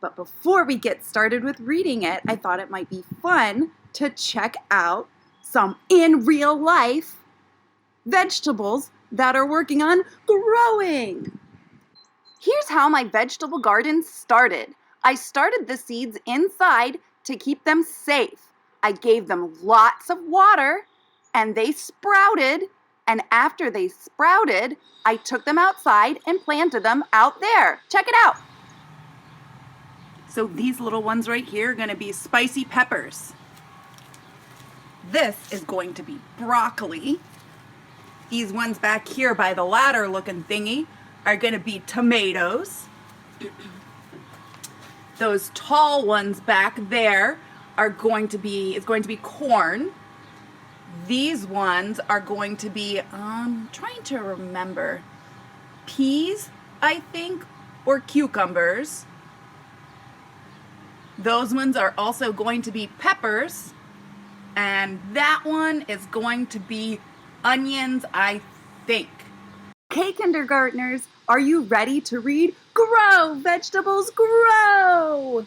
But before we get started with reading it, I thought it might be fun to check out some in real life vegetables that are working on growing. Here's how my vegetable garden started. I started the seeds inside to keep them safe. I gave them lots of water and they sprouted And after they sprouted, I took them outside and planted them out there. Check it out. So these little ones right here are going to be spicy peppers. This is going to be broccoli. These ones back here by the ladder looking thingy are going to be tomatoes. Those tall ones back there are going to be corn. These ones are going to be, trying to remember, peas, I think, or cucumbers. Those ones are also going to be peppers. And that one is going to be onions, I think. Okay, kindergartners, are you ready to read Grow, Vegetables, Grow?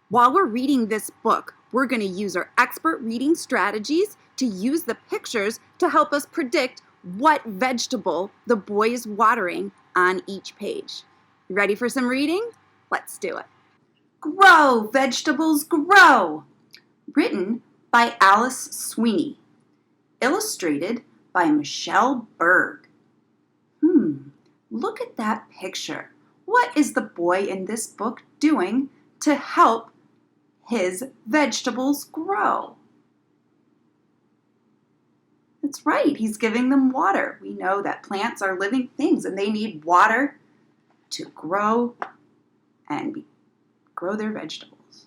While we're reading this book, we're going to use our expert reading strategies to use the pictures to help us predict what vegetable the boy is watering on each page. You ready for some reading? Let's do it. Grow, Vegetables, Grow! Written by Alice Sweeney. Illustrated by Michelle Berg. Look at that picture. What is the boy in this book doing to help his vegetables grow? That's right, he's giving them water. We know that plants are living things and they need water to grow and grow their vegetables.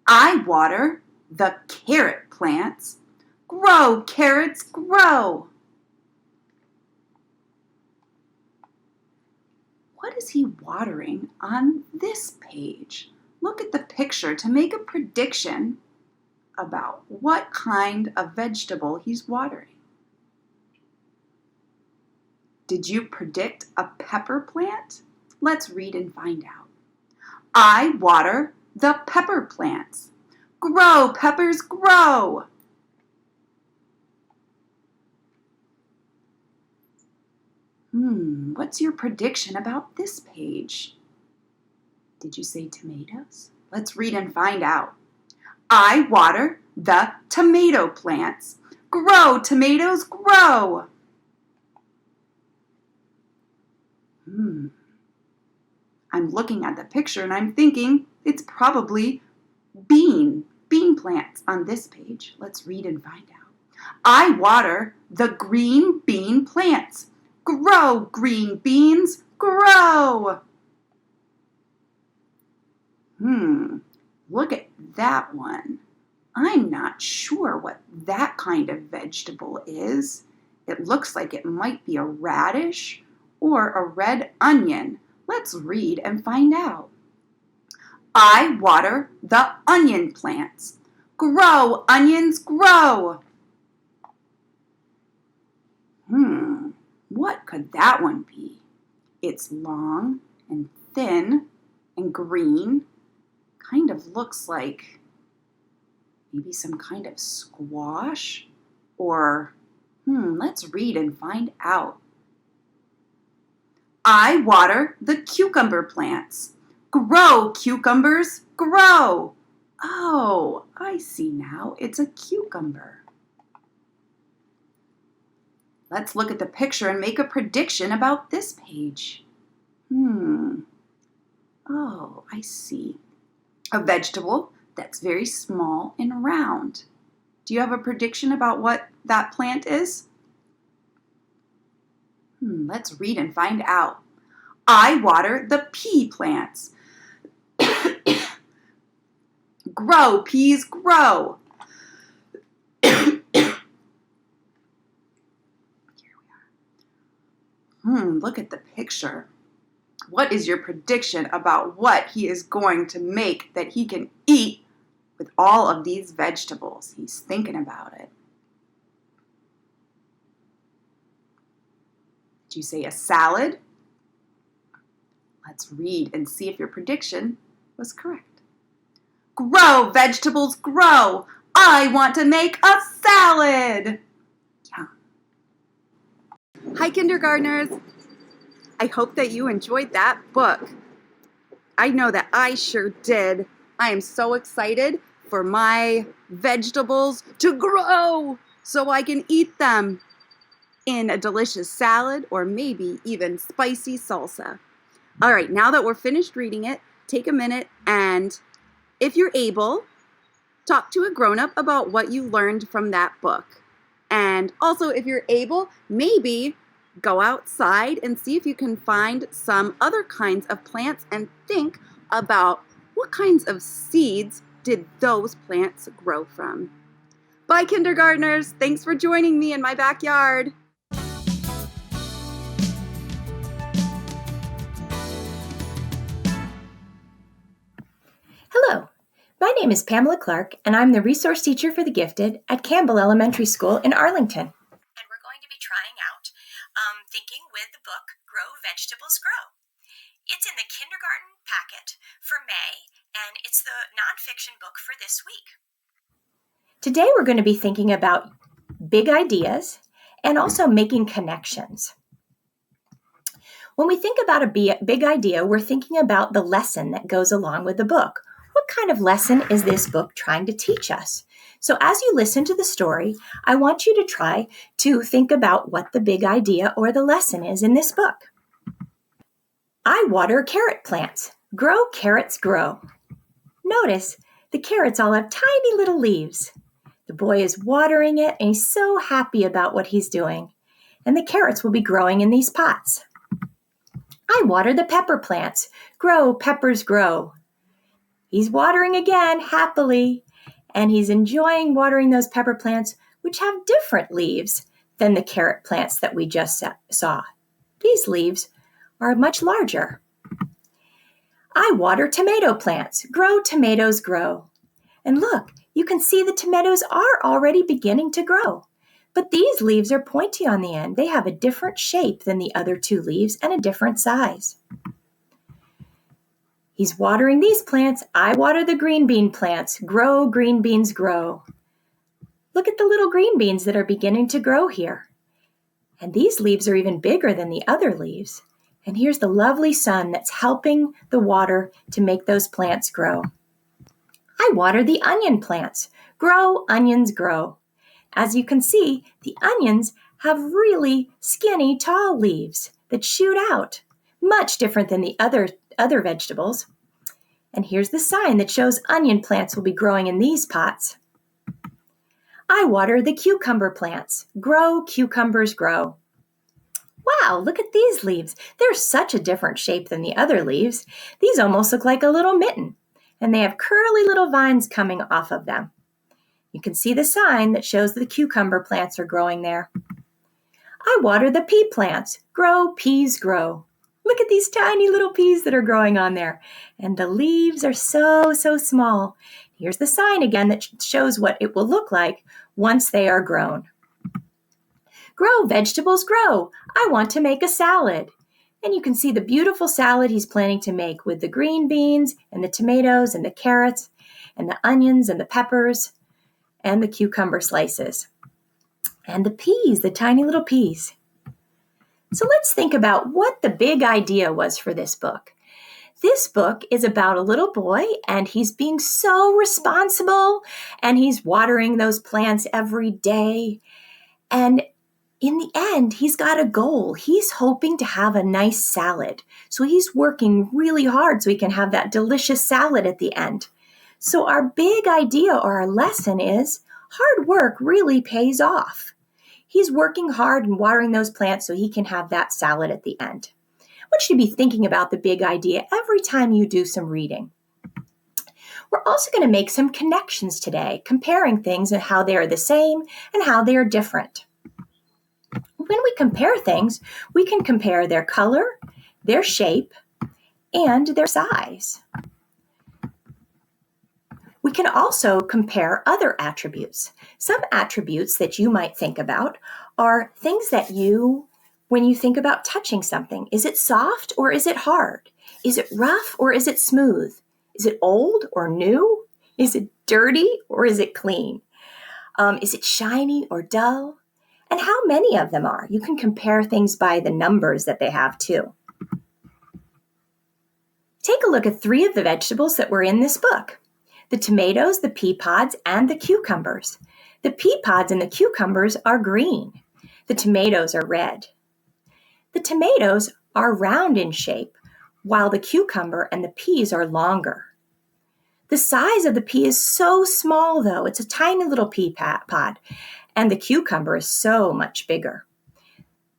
I water the carrot plants. Grow, carrots, grow. What is he watering on this page? Look at the picture to make a prediction about what kind of vegetable he's watering. Did you predict a pepper plant? Let's read and find out. I water the pepper plants. Grow, peppers, grow. What's your prediction about this page? Did you say tomatoes? Let's read and find out. I water the tomato plants. Grow, tomatoes, grow. I'm looking at the picture and I'm thinking it's probably bean plants on this page. Let's read and find out. I water the green bean plants. Grow, green beans, grow. Look at that one. I'm not sure what that kind of vegetable is. It looks like it might be a radish or a red onion. Let's read and find out. I water the onion plants. Grow, onions, grow. What could that one be? It's long and thin and green. Kind of looks like maybe some kind of squash or, let's read and find out. I water the cucumber plants. Grow, cucumbers, grow. Oh, I see now. It's a cucumber. Let's look at the picture and make a prediction about this page. Oh, I see. A vegetable that's very small and round. Do you have a prediction about what that plant is? Let's read and find out. I water the pea plants. Grow, peas, grow. Look at the picture. What is your prediction about what he is going to make that he can eat with all of these vegetables? He's thinking about it. Did you say a salad? Let's read and see if your prediction was correct. Grow, vegetables, grow. I want to make a salad. Yeah. Hi, kindergartners. I hope that you enjoyed that book. I know that I sure did. I am so excited for my vegetables to grow. so I can eat them in a delicious salad or maybe even spicy salsa. All right, now that we're finished reading it, take a minute and, if you're able, talk to a grown-up about what you learned from that book. And also, if you're able, maybe go outside and see if you can find some other kinds of plants and think about what kinds of seeds did those plants grow from. Bye, kindergartners. Thanks for joining me in my backyard. Hello, my name is Pamela Clark, and I'm the resource teacher for the gifted at Campbell Elementary School in Arlington. And we're going to be trying out Thinking with the book Grow Vegetables Grow. It's in the kindergarten packet for May, and it's the nonfiction book for this week. Today we're going to be thinking about big ideas and also making connections. When we think about a big idea, we're thinking about the lesson that goes along with the book. What kind of lesson is this book trying to teach us? So as you listen to the story, I want you to try to think about what the big idea or the lesson is in this book. I water carrot plants. Grow carrots grow. Notice the carrots all have tiny little leaves. The boy is watering it and he's so happy about what he's doing. And the carrots will be growing in these pots. I water the pepper plants. Grow, peppers grow. He's watering again happily, and he's enjoying watering those pepper plants, which have different leaves than the carrot plants that we just saw. These leaves are much larger. I water tomato plants. Grow, tomatoes grow. And look, you can see the tomatoes are already beginning to grow. But these leaves are pointy on the end. They have a different shape than the other two leaves and a different size. He's watering these plants. I water the green bean plants. Grow, green beans grow. Look at the little green beans that are beginning to grow here. And these leaves are even bigger than the other leaves. And here's the lovely sun that's helping the water to make those plants grow. I water the onion plants. Grow, onions grow. As you can see, the onions have really skinny, tall leaves that shoot out, much different than the other vegetables. And here's the sign that shows onion plants will be growing in these pots. I water the cucumber plants. Grow, cucumbers grow. Wow, look at these leaves. They're such a different shape than the other leaves. These almost look like a little mitten, and they have curly little vines coming off of them. You can see the sign that shows the cucumber plants are growing there. I water the pea plants. Grow, peas grow. Look at these tiny little peas that are growing on there. And the leaves are so small. Here's the sign again that shows what it will look like once they are grown. Grow, vegetables grow. I want to make a salad. And you can see the beautiful salad he's planning to make with the green beans and the tomatoes and the carrots and the onions and the peppers and the cucumber slices. And the peas, the tiny little peas. So let's think about what the big idea was for this book. This book is about a little boy, and he's being so responsible, and he's watering those plants every day. And in the end, he's got a goal. He's hoping to have a nice salad. So he's working really hard so he can have that delicious salad at the end. So our big idea or our lesson is hard work really pays off. He's working hard and watering those plants so he can have that salad at the end. I want you to be thinking about the big idea every time you do some reading. We're also going to make some connections today, comparing things and how they are the same and how they are different. When we compare things, we can compare their color, their shape, and their size. We can also compare other attributes. Some attributes that you might think about are things that when you think about touching something, is it soft or is it hard? Is it rough or is it smooth? Is it old or new? Is it dirty or is it clean? Is it shiny or dull? And how many of them are? You can compare things by the numbers that they have too. Take a look at 3 of the vegetables that were in this book. The tomatoes, the pea pods, and the cucumbers. The pea pods and the cucumbers are green. The tomatoes are red. The tomatoes are round in shape, while the cucumber and the peas are longer. The size of the pea is so small, though. It's a tiny little pea pod, and the cucumber is so much bigger.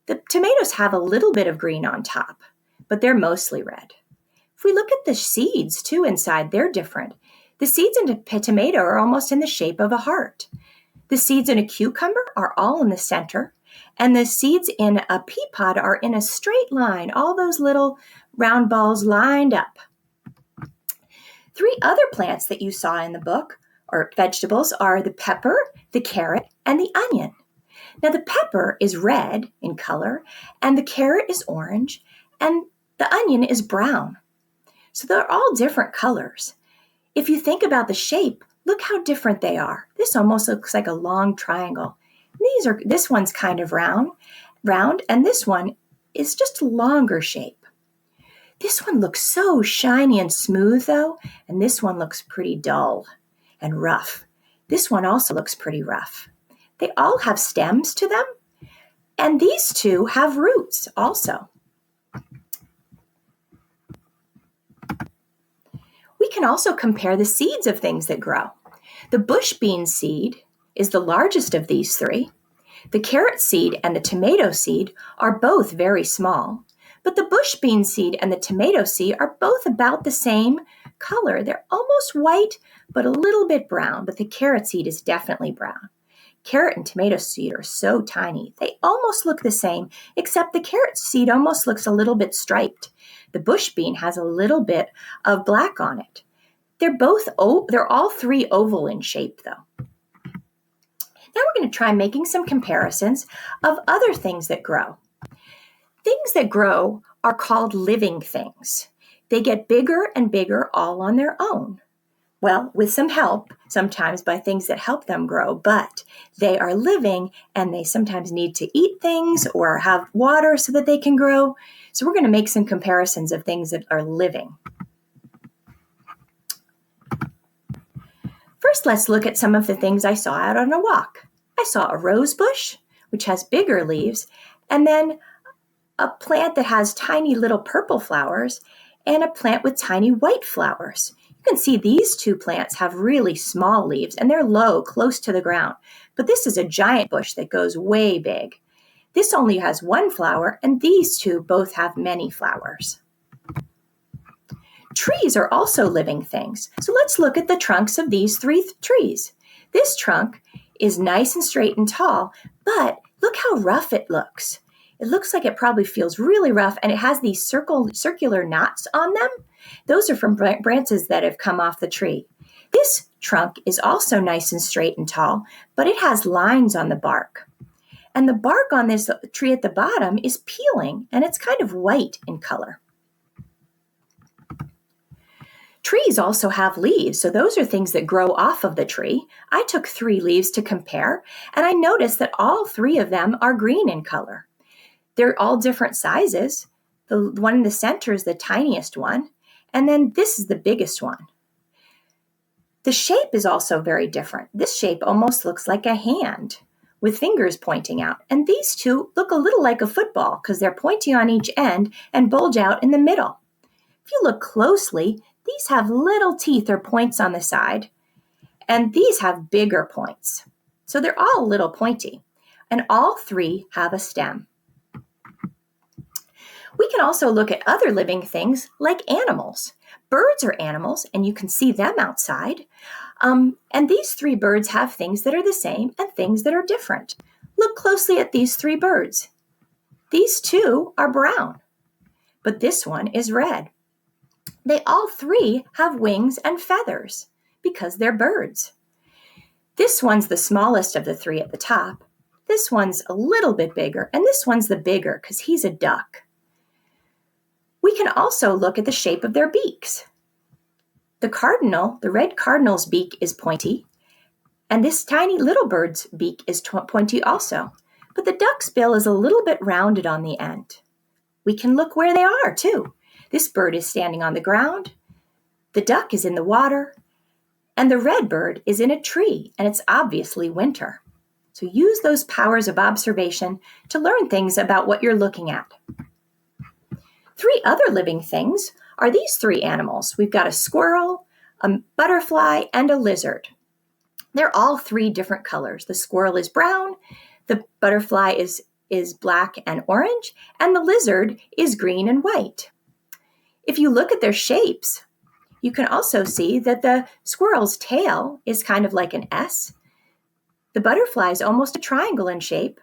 The tomatoes have a little bit of green on top, but they're mostly red. If we look at the seeds, too, inside, they're different. The seeds in a tomato are almost in the shape of a heart. The seeds in a cucumber are all in the center, and the seeds in a pea pod are in a straight line, all those little round balls lined up. 3 other plants that you saw in the book, or vegetables, are the pepper, the carrot, and the onion. Now, the pepper is red in color, and the carrot is orange, and the onion is brown. So they're all different colors. If you think about the shape, look how different they are. This almost looks like a long triangle. This one's kind of round, and this one is just a longer shape. This one looks so shiny and smooth, though, and this one looks pretty dull and rough. This one also looks pretty rough. They all have stems to them, and these 2 have roots also. We can also compare the seeds of things that grow. The bush bean seed is the largest of these 3. The carrot seed and the tomato seed are both very small, but the bush bean seed and the tomato seed are both about the same color. They're almost white, but a little bit brown, but the carrot seed is definitely brown. Carrot and tomato seed are so tiny. They almost look the same, except the carrot seed almost looks a little bit striped. The bush bean has a little bit of black on it. They're all 3 oval in shape, though. Now we're going to try making some comparisons of other things that grow. Things that grow are called living things. They get bigger and bigger all on their own. Well, with some help, sometimes by things that help them grow, but they are living and they sometimes need to eat things or have water so that they can grow. So we're going to make some comparisons of things that are living. First, let's look at some of the things I saw out on a walk. I saw a rose bush, which has bigger leaves, and then a plant that has tiny little purple flowers, and a plant with tiny white flowers. You can see these 2 plants have really small leaves, and they're low, close to the ground. But this is a giant bush that goes way big. This only has 1 flower, and these 2 both have many flowers. Trees are also living things. So let's look at the trunks of these 3 trees. This trunk is nice and straight and tall, but look how rough it looks. It looks like it probably feels really rough, and it has these circular knots on them. Those are from branches that have come off the tree. This trunk is also nice and straight and tall, but it has lines on the bark. And the bark on this tree at the bottom is peeling, and it's kind of white in color. Trees also have leaves, so those are things that grow off of the tree. I took 3 leaves to compare, and I noticed that all 3 of them are green in color. They're all different sizes. The one in the center is the tiniest one, and then this is the biggest one. The shape is also very different. This shape almost looks like a hand with fingers pointing out, and these 2 look a little like a football because they're pointy on each end and bulge out in the middle. If you look closely, these have little teeth or points on the side, and these have bigger points. So they're all a little pointy, and all 3 have a stem. We can also look at other living things like animals. Birds are animals, and you can see them outside. And these 3 birds have things that are the same and things that are different. Look closely at these 3 birds. These 2 are brown, but this one is red. They all 3 have wings and feathers because they're birds. This one's the smallest of the 3 at the top. This one's a little bit bigger, and this one's the bigger because he's a duck. We can also look at the shape of their beaks. The red cardinal's beak is pointy, and this tiny little bird's beak is pointy also, but the duck's bill is a little bit rounded on the end. We can look where they are, too. This bird is standing on the ground, the duck is in the water, And the red bird is in a tree, and it's obviously winter. So use those powers of observation to learn things about what you're looking at. 3 other living things are these 3 animals. We've got a squirrel, a butterfly, and a lizard. They're all 3 different colors. The squirrel is brown, the butterfly is black and orange, and the lizard is green and white. If you look at their shapes, you can also see that the squirrel's tail is kind of like an S. The butterfly is almost a triangle in shape,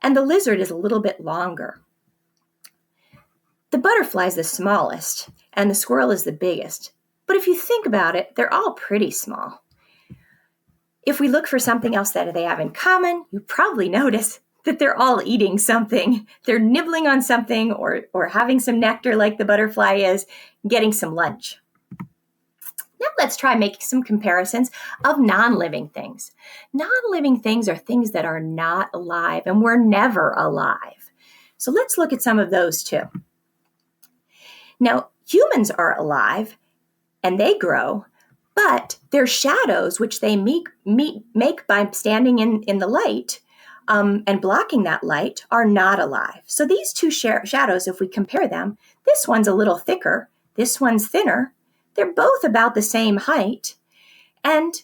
and the lizard is a little bit longer. The butterfly is the smallest, and the squirrel is the biggest. But if you think about it, they're all pretty small. If we look for something else that they have in common, you probably notice that they're all eating something. They're nibbling on something or having some nectar like the butterfly is, getting some lunch. Now let's try making some comparisons of non-living things. Non-living things are things that are not alive and were never alive. So let's look at some of those too. Now, humans are alive and they grow, but their shadows, which they make by standing in the light and blocking that light, are not alive. So these 2 shadows, if we compare them, this one's a little thicker, this one's thinner. They're both about the same height. And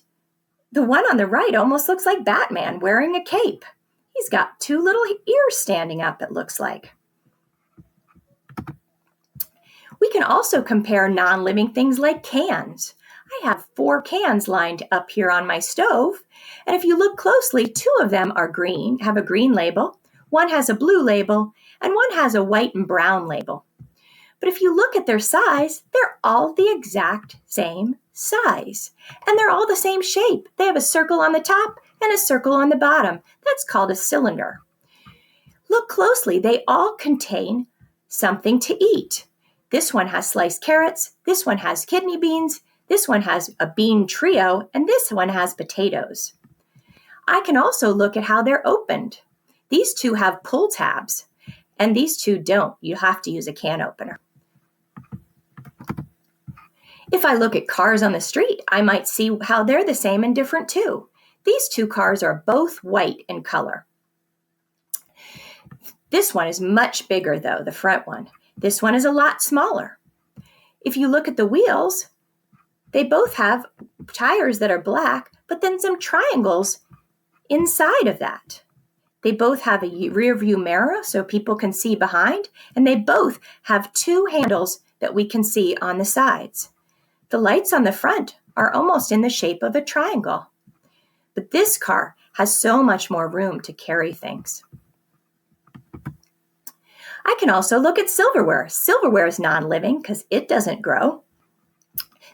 the one on the right almost looks like Batman wearing a cape. He's got 2 little ears standing up, it looks like. We can also compare non-living things like cans. I have 4 cans lined up here on my stove. And if you look closely, 2 of them are green, have a green label. One has a blue label, and one has a white and brown label. But if you look at their size, they're all the exact same size. And they're all the same shape. They have a circle on the top and a circle on the bottom. That's called a cylinder. Look closely. They all contain something to eat. This one has sliced carrots. This one has kidney beans. This one has a bean trio. And this one has potatoes. I can also look at how they're opened. These 2 have pull tabs, and these 2 don't. You have to use a can opener. If I look at cars on the street, I might see how they're the same and different too. These 2 cars are both white in color. This one is much bigger though, the front one. This one is a lot smaller. If you look at the wheels, they both have tires that are black, but then some triangles inside of that. They both have a rear view mirror so people can see behind, and they both have 2 handles that we can see on the sides. The lights on the front are almost in the shape of a triangle. But this car has so much more room to carry things. I can also look at silverware. Silverware is non-living because it doesn't grow.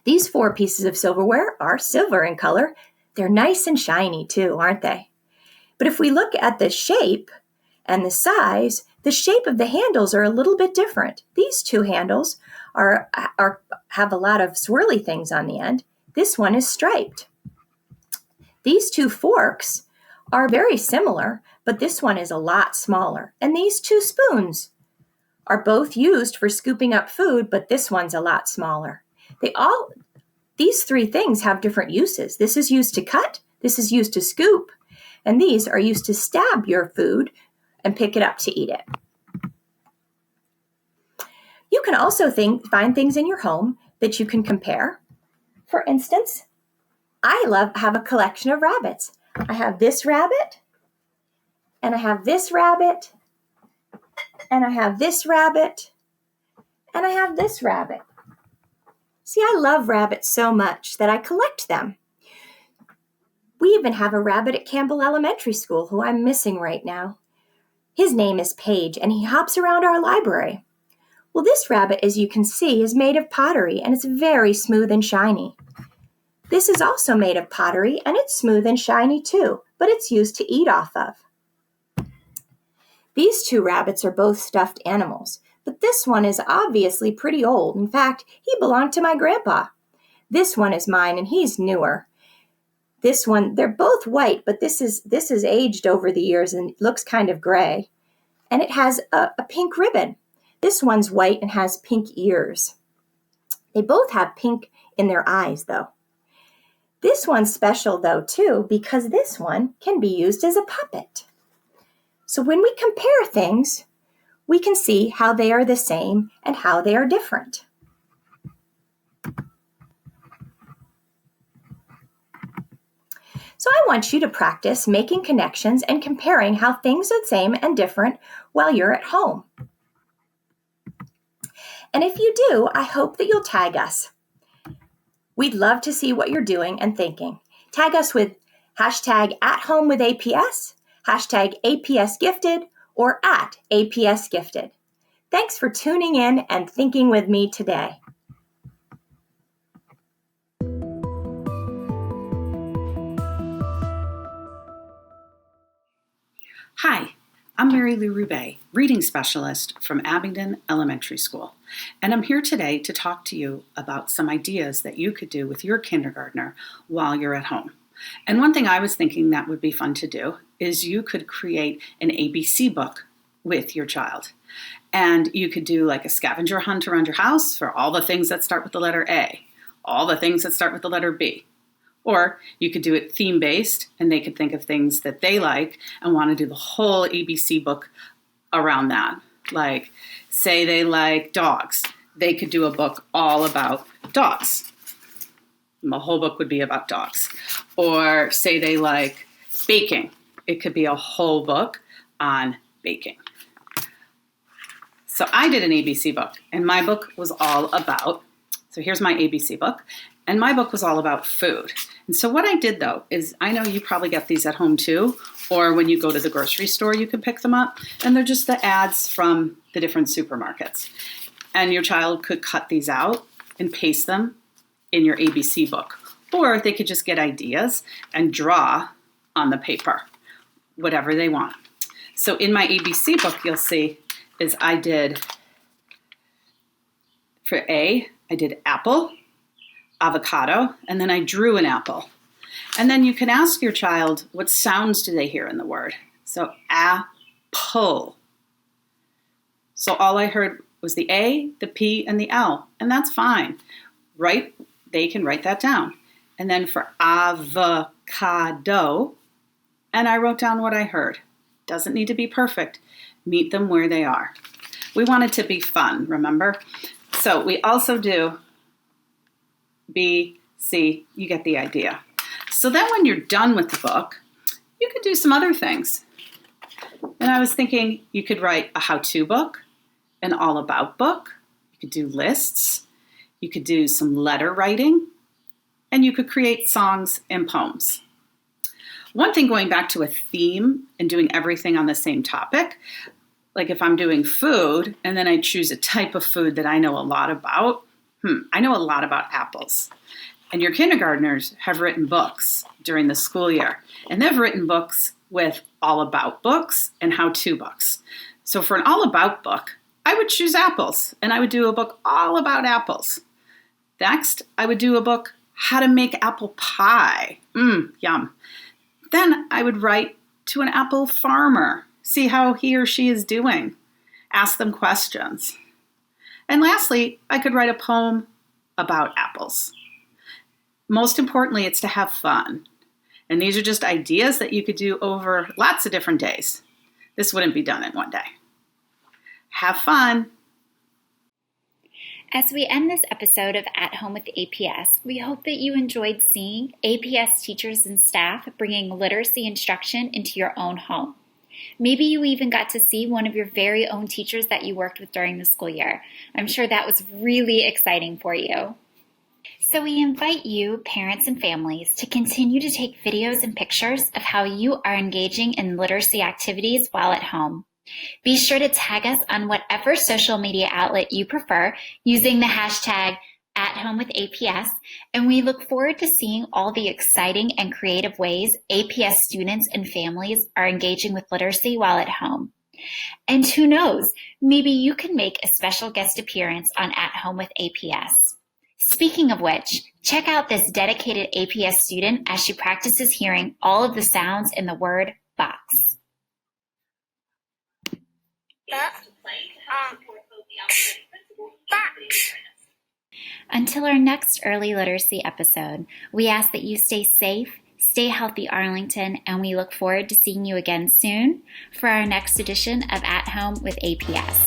These 4 pieces of silverware are silver in color. They're nice and shiny too, aren't they? But if we look at the shape and the size, the shape of the handles are a little bit different. These 2 handles have a lot of swirly things on the end. This one is striped. These 2 forks are very similar, but this one is a lot smaller. And these 2 spoons are both used for scooping up food, but this one's a lot smaller. These 3 things have different uses. This is used to cut, this is used to scoop, and these are used to stab your food and pick it up to eat it. You can also find things in your home that you can compare. For instance, I have a collection of rabbits. I have this rabbit, and I have this rabbit, and I have this rabbit, and I have this rabbit. See, I love rabbits so much that I collect them. We even have a rabbit at Campbell Elementary School who I'm missing right now. His name is Paige, and he hops around our library. Well, this rabbit, as you can see, is made of pottery, and it's very smooth and shiny. This is also made of pottery, and it's smooth and shiny too, but it's used to eat off of. These 2 rabbits are both stuffed animals, but this one is obviously pretty old. In fact, he belonged to my grandpa. This one is mine, and he's newer. This one, they're both white, but this is aged over the years and looks kind of gray. And it has a pink ribbon. This one's white and has pink ears. They both have pink in their eyes, though. This one's special though too because this one can be used as a puppet. So when we compare things, we can see how they are the same and how they are different. So I want you to practice making connections and comparing how things are the same and different while you're at home. And if you do, I hope that you'll tag us. We'd love to see what you're doing and thinking. Tag us with hashtag @HomeWithAPS, hashtag APSGifted, or @APSGifted. Thanks for tuning in and thinking with me today. Hi, I'm Mary Lou Roubaix, reading specialist from Abingdon Elementary School, and I'm here today to talk to you about some ideas that you could do with your kindergartner while you're at home. And one thing I was thinking that would be fun to do is you could create an ABC book with your child. And you could do like a scavenger hunt around your house for all the things that start with the letter A, all the things that start with the letter B. Or you could do it theme-based, and they could think of things that they like and want to do the whole ABC book around that. Like, say they like dogs. They could do a book all about dogs. The whole book would be about dogs. Or say they like baking. It could be a whole book on baking. So I did an ABC book, and my book was all about, so here's my ABC book, and my book was all about food. And so what I did, though, is I know you probably get these at home, too, or when you go to the grocery store, you can pick them up, and they're just the ads from the different supermarkets. And your child could cut these out and paste them in your ABC book. Or they could just get ideas and draw on the paper, whatever they want. So in my ABC book, you'll see is I did, for A, I did apple, avocado, and then I drew an apple. And then you can ask your child, what sounds do they hear in the word? So apple. So all I heard was the A, the P, and the L, and that's fine. They can write that down. And then for avocado, and I wrote down what I heard. Doesn't need to be perfect. Meet them where they are. We want it to be fun, remember? So we also do B, C, you get the idea. So then when you're done with the book, you can do some other things. And I was thinking you could write a how-to book, an all-about book. You could do lists. You could do some letter writing. And you could create songs and poems. One thing, going back to a theme and doing everything on the same topic, like if I'm doing food and then I choose a type of food that I know a lot about, I know a lot about apples. And your kindergartners have written books during the school year. And they've written books with all about books and how-to books. So for an all about book, I would choose apples and I would do a book all about apples. Next, I would do a book, how to make apple pie. Yum. Then I would write to an apple farmer, see how he or she is doing, ask them questions. And lastly, I could write a poem about apples. Most importantly, it's to have fun. And these are just ideas that you could do over lots of different days. This wouldn't be done in one day. Have fun. As we end this episode of At Home with APS, we hope that you enjoyed seeing APS teachers and staff bringing literacy instruction into your own home. Maybe you even got to see one of your very own teachers that you worked with during the school year. I'm sure that was really exciting for you. So we invite you, parents and families, to continue to take videos and pictures of how you are engaging in literacy activities while at home. Be sure to tag us on whatever social media outlet you prefer using the hashtag @HomeWithAPS, and we look forward to seeing all the exciting and creative ways APS students and families are engaging with literacy while at home. And who knows, maybe you can make a special guest appearance on At Home with APS. Speaking of which, check out this dedicated APS student as she practices hearing all of the sounds in the word box. Until our next early literacy episode, we ask that you stay safe, stay healthy, Arlington, and we look forward to seeing you again soon for our next edition of At Home with APS.